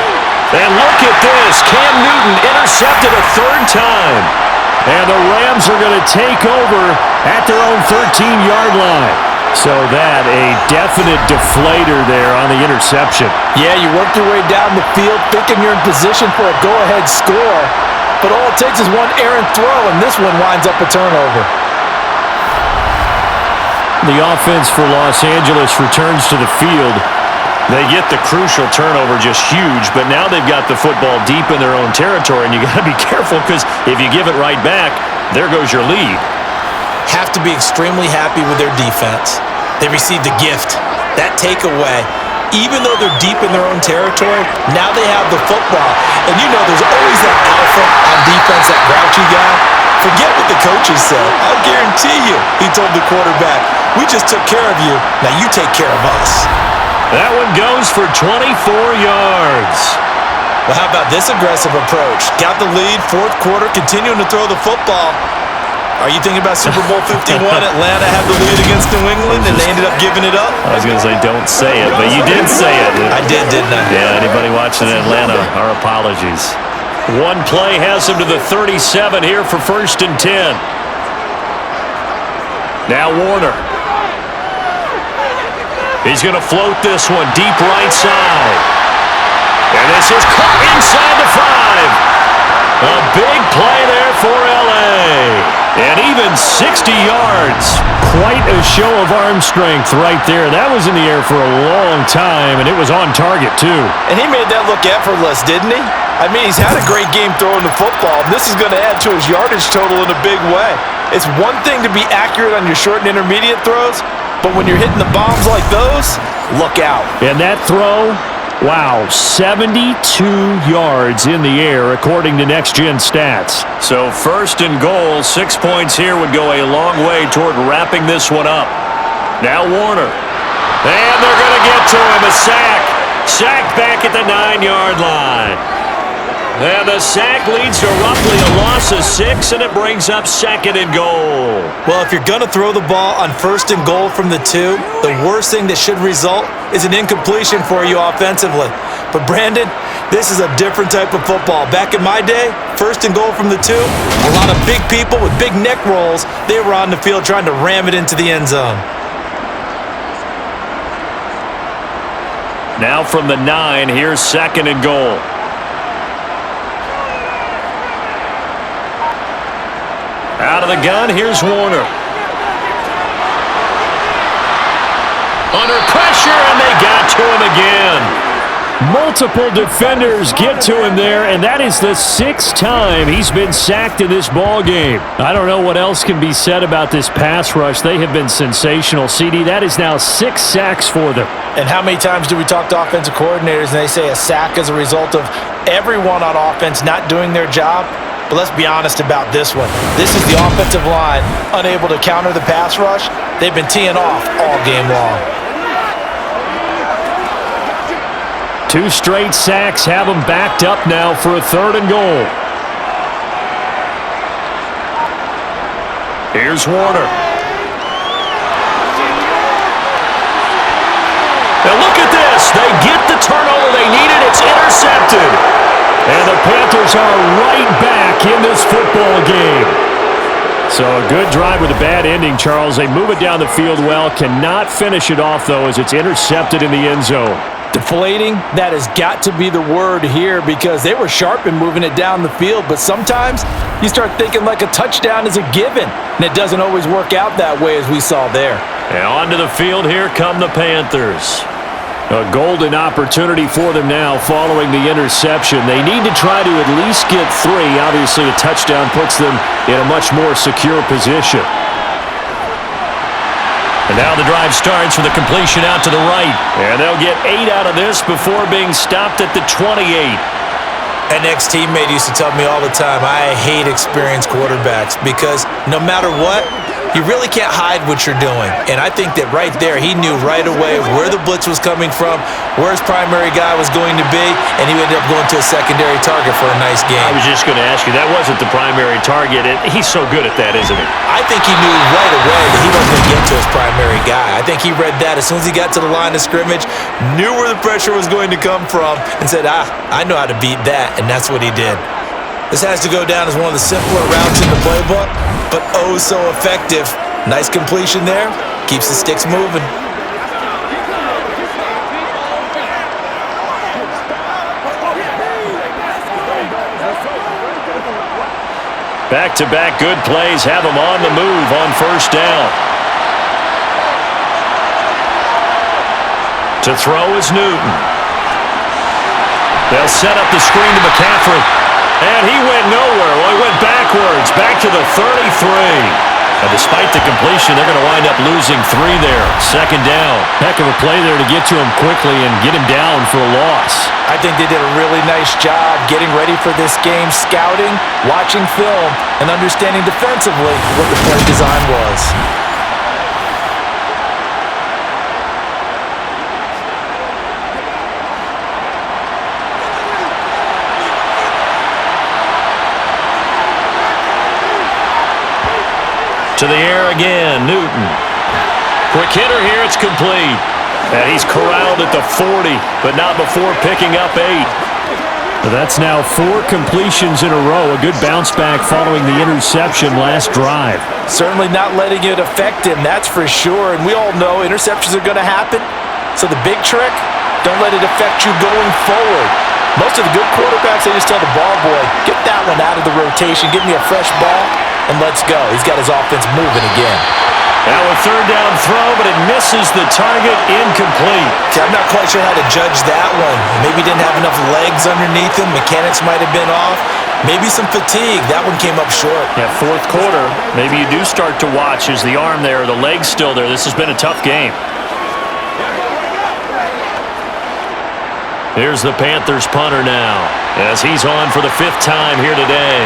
And look at this. Cam Newton intercepted a third time. And the Rams are going to take over at their own 13-yard line. So that, a definite deflator there on the interception. Yeah, you work your way down the field thinking you're in position for a go-ahead score, but all it takes is one errant throw, and this one winds up a turnover. The offense for Los Angeles returns to the field. They get the crucial turnover, just huge, but now they've got the football deep in their own territory, and you got to be careful because if you give it right back, there goes your lead. Have to be extremely happy with their defense. They received a gift. That takeaway, even though they're deep in their own territory, now they have the football. And you know there's always that alpha on defense, that grouchy guy. Forget what the coaches said. I'll guarantee you, he told the quarterback, we just took care of you. Now you take care of us. That one goes for 24 yards. Well, how about this aggressive approach? Got the lead, fourth quarter, continuing to throw the football. Are you thinking about Super Bowl 51? Atlanta had the lead against New England, and they ended up giving it up? I was going to say don't say it, but you did say it. I did, didn't I? Yeah, anybody watching Atlanta, our apologies. One play has him to the 37 here for 1st and 10. Now Warner. He's going to float this one deep right side. And this is caught inside the 5. A big play there for L.A. And even 60 yards. Quite a show of arm strength right there. That was in the air for a long time, and it was on target, too. And he made that look effortless, didn't he? I mean, he's had a great game throwing the football. This is going to add to his yardage total in a big way. It's one thing to be accurate on your short and intermediate throws, but when you're hitting the bombs like those, look out. And that throw, wow, 72 yards in the air, according to Next Gen Stats. So 1st and goal, 6 points here would go a long way toward wrapping this one up. Now Warner. And they're going to get to him, a sack. Sacked back at the 9-yard line. And the sack leads to roughly a loss of 6, and it brings up 2nd and goal. Well, if you're going to throw the ball on 1st and goal from the 2, the worst thing that should result is an incompletion for you offensively. But Brandon, this is a different type of football. Back in my day, 1st and goal from the 2, a lot of big people with big neck rolls, they were on the field trying to ram it into the end zone. Now from the 9, here's 2nd and goal. Out of the gun, here's Warner. Under pressure, and they got to him again. Multiple defenders get to him there, and that is the 6th time he's been sacked in this ball game. I don't know what else can be said about this pass rush. They have been sensational, CD. That is now 6 sacks for them. And how many times do we talk to offensive coordinators and they say a sack is a result of everyone on offense not doing their job? But let's be honest about this one. This is the offensive line unable to counter the pass rush. They've been teeing off all game long. 2 straight sacks have them backed up now for a 3rd and goal. Here's Warner. Now look at this. They get the turnover they needed. It's intercepted. And the Panthers are right back in this football game. So a good drive with a bad ending, Charles. They move it down the field well. Cannot finish it off, though, as it's intercepted in the end zone. Deflating, that has got to be the word here because they were sharp in moving it down the field, but sometimes you start thinking like a touchdown is a given, and it doesn't always work out that way as we saw there. And onto the field, here come the Panthers. A golden opportunity for them now following the interception. They need to try to at least get 3. Obviously, a touchdown puts them in a much more secure position. And now the drive starts with a completion out to the right. And they'll get 8 out of this before being stopped at the 28. An ex-teammate used to tell me all the time, I hate experienced quarterbacks because no matter what, you really can't hide what you're doing. And I think that right there, he knew right away where the blitz was coming from, where his primary guy was going to be, and he ended up going to a secondary target for a nice game. I was just going to ask you, that wasn't the primary target. He's so good at that, isn't he? I think he knew right away that he wasn't going to get to his primary guy. I think he read that as soon as he got to the line of scrimmage, knew where the pressure was going to come from, and said, I know how to beat that, and that's what he did. This has to go down as one of the simpler routes in the playbook, but oh so effective. Nice completion there, Keeps the sticks moving. Back-to-back good plays have him on the move on first down. To throw is Newton. They'll set up the screen to McCaffrey. And he went nowhere. Well, he went backwards, back to the 33. And despite the completion, they're going to wind up losing 3 there. Second down. Heck of a play there to get to him quickly and get him down for a loss. I think they did a really nice job getting ready for this game, scouting, watching film, and understanding defensively what the play design was. To the air again, Newton. Quick hitter here, it's complete. And he's corralled at the 40, but not before picking up 8. That's now 4 completions in a row. A good bounce back following the interception last drive. Certainly not letting it affect him, that's for sure. And we all know interceptions are going to happen. So the big trick, don't let it affect you going forward. Most of the good quarterbacks, they just tell the ball boy, get that one out of the rotation, give me a fresh ball, and let's go. He's got his offense moving again. Now a third down throw, but it misses the target, incomplete. See, I'm not quite sure how to judge that one. Maybe he didn't have enough legs underneath him. Mechanics might have been off. Maybe some fatigue. That one came up short. Yeah, fourth quarter, maybe you do start to watch. Is the arm there, the leg's still there? This has been a tough game. Here's the Panthers punter now, as he's on for the 5th time here today.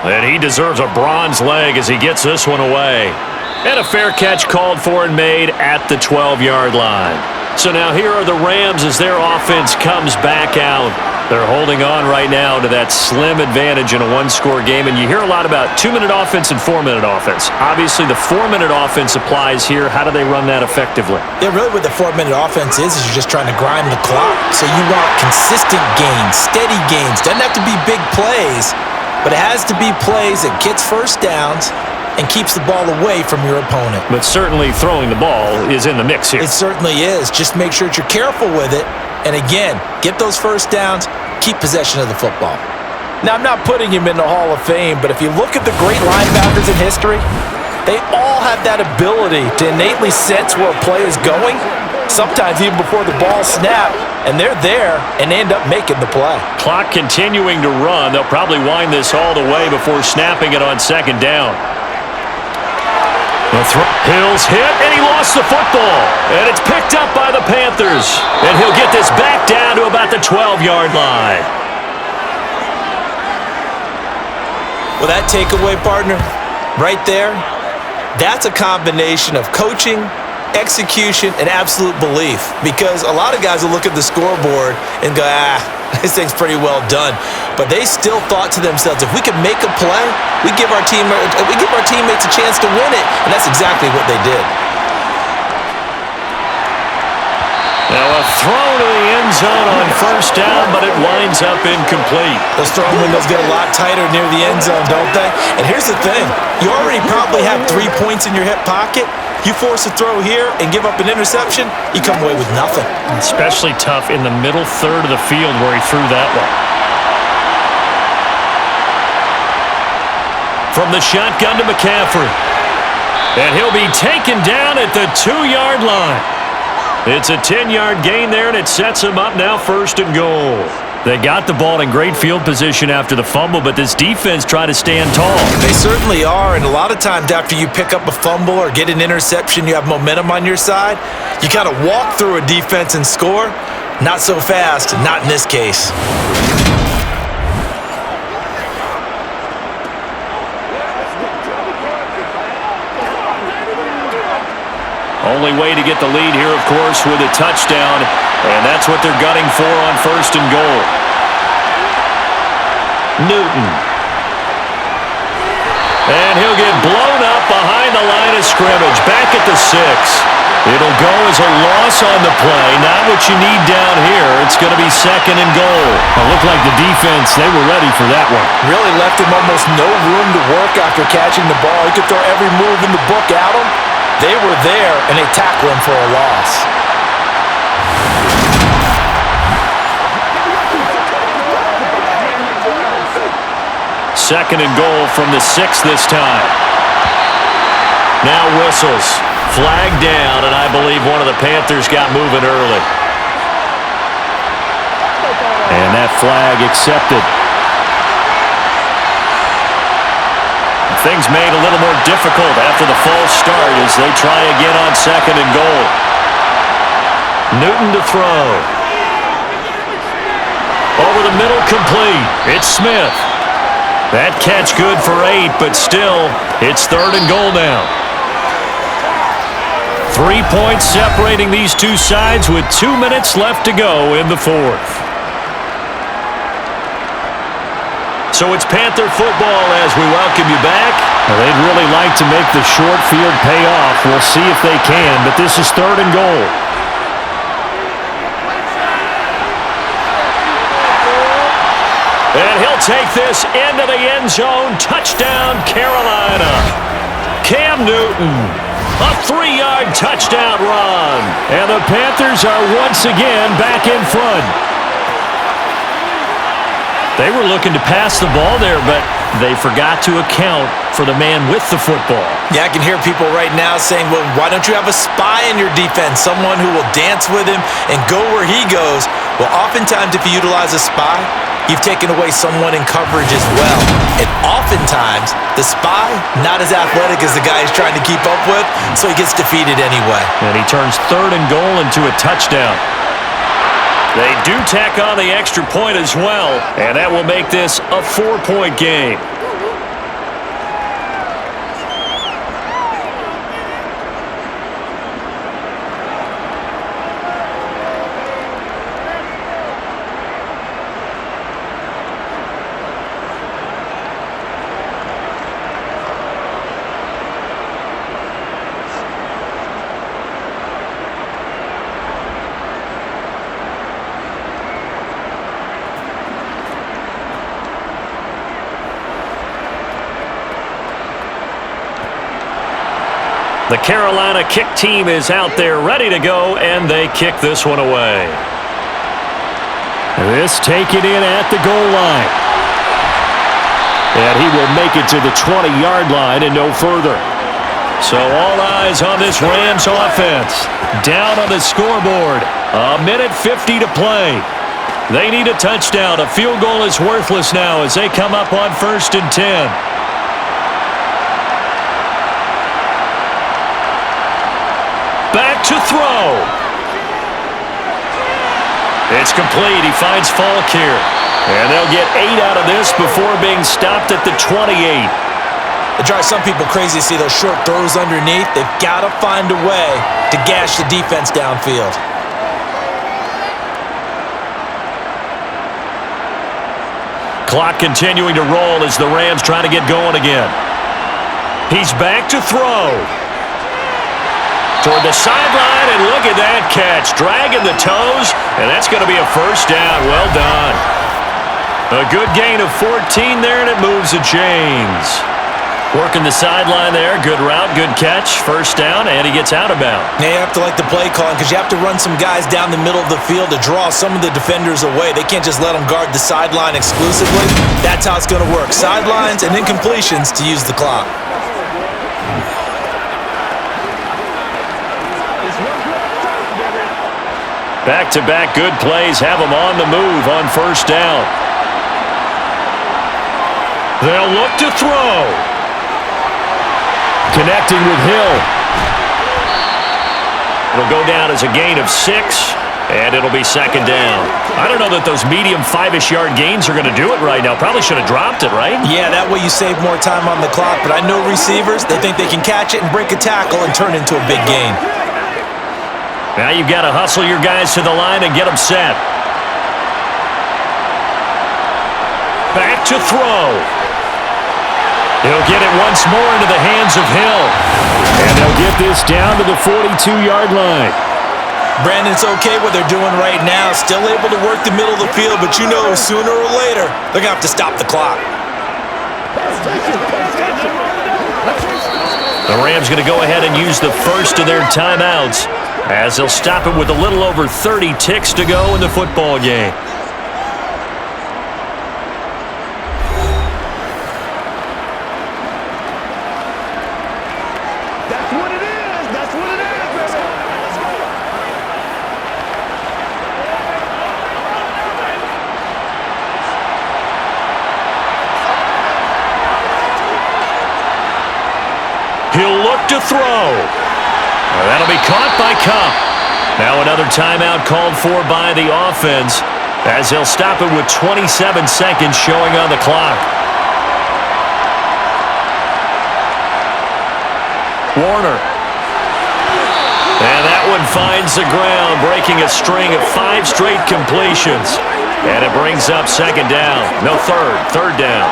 And he deserves a bronze leg as he gets this one away. And a fair catch called for and made at the 12-yard line. So now here are the Rams as their offense comes back out. They're holding on right now to that slim advantage in a one-score game. And you hear a lot about 2-minute offense and 4-minute offense. Obviously, the 4-minute offense applies here. How do they run that effectively? Yeah, really what the 4-minute offense is you're just trying to grind the clock. So you want consistent gains, steady gains. Doesn't have to be big plays, but it has to be plays that gets first downs and keeps the ball away from your opponent. But certainly throwing the ball is in the mix here. It certainly is. Just make sure that you're careful with it. And again, get those first downs, keep possession of the football. Now, I'm not putting him in the Hall of Fame, but if you look at the great linebackers in history, they all have that ability to innately sense where a play is going, sometimes even before the ball snaps, and they're there and they end up making the play. Clock continuing to run. They'll probably wind this all the way before snapping it on second down. Hill's hit, and he lost the football. And it's picked up by the Panthers. And he'll get this back down to about the 12-yard line. Well, that takeaway, partner, right there, that's a combination of coaching, execution, and absolute belief. Because a lot of guys will look at the scoreboard and go, this thing's pretty well done. But they still thought to themselves, if we could make a play, we give our teammates a chance to win it. And that's exactly what they did. Now a throw to the end zone on first down, but it winds up incomplete. Those throwing windows get a lot tighter near the end zone, don't they? And here's the thing. You already probably have 3 points in your hip pocket. You force a throw here and give up an interception, you come away with nothing. Especially tough in the middle third of the field where he threw that one. From the shotgun to McCaffrey. And he'll be taken down at the 2-yard line. It's a 10-yard gain there, and it sets him up now 1st and goal. They got the ball in great field position after the fumble, but this defense tried to stand tall. They certainly are, and a lot of times after you pick up a fumble or get an interception, you have momentum on your side. You kind of walk through a defense and score. Not so fast, not in this case. Only way to get the lead here, of course, with a touchdown, and that's what they're gunning for on 1st and goal. Newton. And he'll get blown up behind the the line of scrimmage, back at the 6. It'll go as a loss on the play. Not what you need down here. It's going to be 2nd and goal. It looked like the defense, they were ready for that one. Really left him almost no room to work after catching the ball. He could throw every move in the book at him. They were there, and they tackled him for a loss. Second and goal from the 6 this time. Now whistles. Flag down, and I believe one of the Panthers got moving early. And that flag accepted. Things made a little more difficult after the false start as they try again on 2nd and goal. Newton to throw. Over the middle, complete. It's Smith. That catch good for 8, but still, it's 3rd and goal now. 3 points separating these two sides with 2 minutes left to go in the 4th. So it's Panther football as we welcome you back. Well, they'd really like to make the short field pay off. We'll see if they can, but this is 3rd and goal. And he'll take this into the end zone. Touchdown, Carolina. Cam Newton. A 3-yard touchdown run. And the Panthers are once again back in front. They were looking to pass the ball there, but they forgot to account for the man with the football. Yeah, I can hear people right now saying, well, why don't you have a spy in your defense, someone who will dance with him and go where he goes? Well, oftentimes if you utilize a spy, you've taken away someone in coverage as well. And oftentimes, the spy, not as athletic as the guy he's trying to keep up with, so he gets defeated anyway. And he turns 3rd and goal into a touchdown. They do tack on the extra point as well, and that will make this a 4-point game. The Carolina kick team is out there ready to go, and they kick this one away. This taken in at the goal line. And he will make it to the 20-yard line and no further. So all eyes on this Rams offense. Down on the scoreboard. 1:50 to play. They need a touchdown. A field goal is worthless now as they come up on 1st and 10. Back to throw. It's complete. He finds Falk here. And they'll get 8 out of this before being stopped at the 28. It drives some people crazy to see those short throws underneath. They've got to find a way to gash the defense downfield. Clock continuing to roll as the Rams try to get going again. He's back to throw. Toward the sideline, and look at that catch. Dragging the toes, and that's going to be a 1st down. Well done. A good gain of 14 there, and it moves the chains. Working the sideline there. Good route, good catch. 1st down, and he gets out of bounds. Yeah, you have to like the play calling because you have to run some guys down the middle of the field to draw some of the defenders away. They can't just let them guard the sideline exclusively. That's how it's going to work. Sidelines and incompletions to use the clock. Back-to-back good plays have them on the move on 1st down. They'll look to throw. Connecting with Hill. It'll go down as a gain of 6, and it'll be 2nd down. I don't know that those medium 5-ish yard gains are going to do it right now. Probably should have dropped it, right? Yeah, that way you save more time on the clock, but I know receivers, they think they can catch it and break a tackle and turn into a big gain. Now you've got to hustle your guys to the line and get them set. Back to throw. He'll get it once more into the hands of Hill. And they'll get this down to the 42-yard line. Brandon, it's okay what they're doing right now. Still able to work the middle of the field, but you know sooner or later, they're going to have to stop the clock. The Rams going to go ahead and use the first of their timeouts as they'll stop it with a little over 30 ticks to go in the football game. That's what it is. That's what it is, baby. Let's go. He'll look to throw. That'll be caught by Cup. Now another timeout called for by the offense as they'll stop it with 27 seconds showing on the clock. Warner. And that one finds the ground, breaking a string of 5 straight completions. And it brings up second down. No, third down.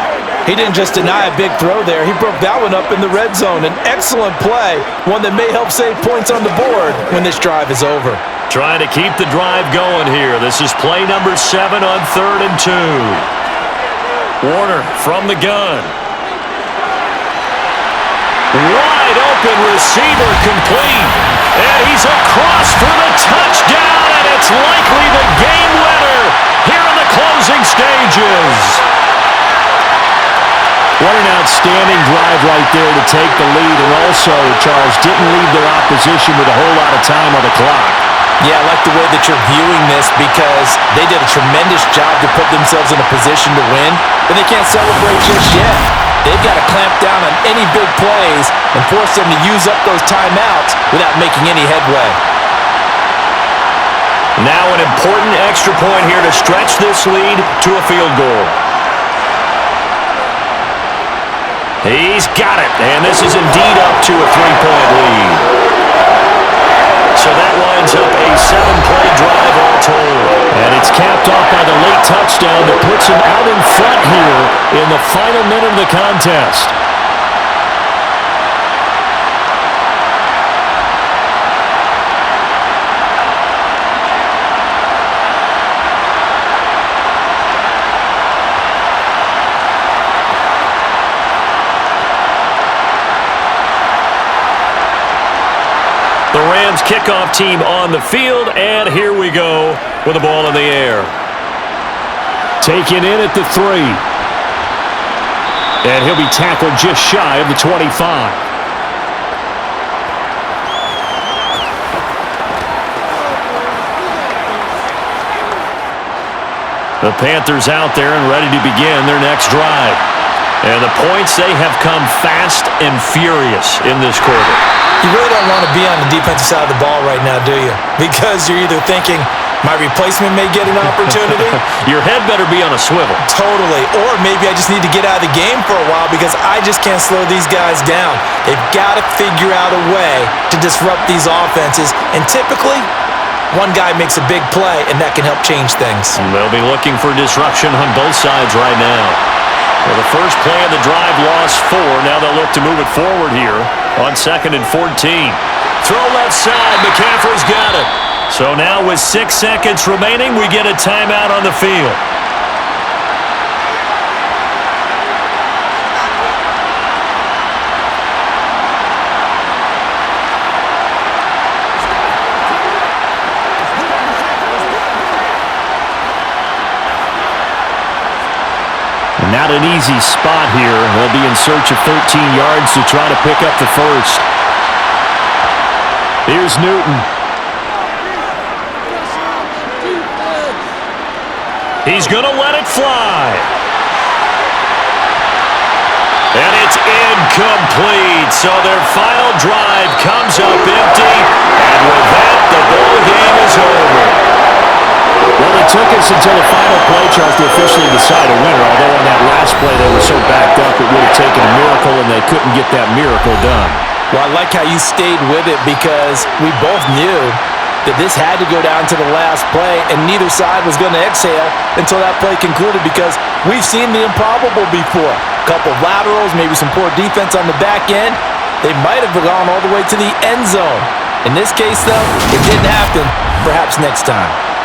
He didn't just deny a big throw there. He broke that one up in the red zone. An excellent play, one that may help save points on the board when this drive is over. Trying to keep the drive going here. This is play number 7 on 3rd and 2. Warner from the gun. Wide open receiver complete. And he's across for the touchdown, and it's likely the game winner here in the closing stages. What an outstanding drive right there to take the lead, and also, Charles, didn't leave their opposition with a whole lot of time on the clock. Yeah, I like the way that you're viewing this because they did a tremendous job to put themselves in a position to win, but they can't celebrate just yet. They've got to clamp down on any big plays and force them to use up those timeouts without making any headway. Now an important extra point here to stretch this lead to a field goal. He's got it, and this is indeed up to a 3-point lead. So that winds up a 7-play drive all told. And it's capped off by the late touchdown that puts him out in front here in the final minute of the contest. The Rams kickoff team on the field, and here we go with the ball in the air. Taken in at the 3. And he'll be tackled just shy of the 25. The Panthers out there and ready to begin their next drive. And the points, they have come fast and furious in this quarter. You really don't want to be on the defensive side of the ball right now, do you? Because you're either thinking, my replacement may get an opportunity. Your head better be on a swivel. Totally. Or maybe I just need to get out of the game for a while because I just can't slow these guys down. They've got to figure out a way to disrupt these offenses. And typically, one guy makes a big play, and that can help change things. And they'll be looking for disruption on both sides right now. Well, the first play of the drive lost 4. Now they'll look to move it forward here on 2nd and 14. Throw left side. McCaffrey's got it. So now with 6 seconds remaining, we get a timeout on the field. Not an easy spot here. They'll be in search of 13 yards to try to pick up the first. Here's Newton. He's going to let it fly. And it's incomplete. So their final drive comes up empty. And with that, the ball game is over. Well, it took us until the final play, Charles, to officially decide a winner. Although on that last play they were so backed up, it would have taken a miracle, and they couldn't get that miracle done. Well, I like how you stayed with it because we both knew that this had to go down to the last play, and neither side was going to exhale until that play concluded because we've seen the improbable before. A couple of laterals, maybe some poor defense on the back end, they might have gone all the way to the end zone. In this case, though, it didn't happen. Perhaps next time.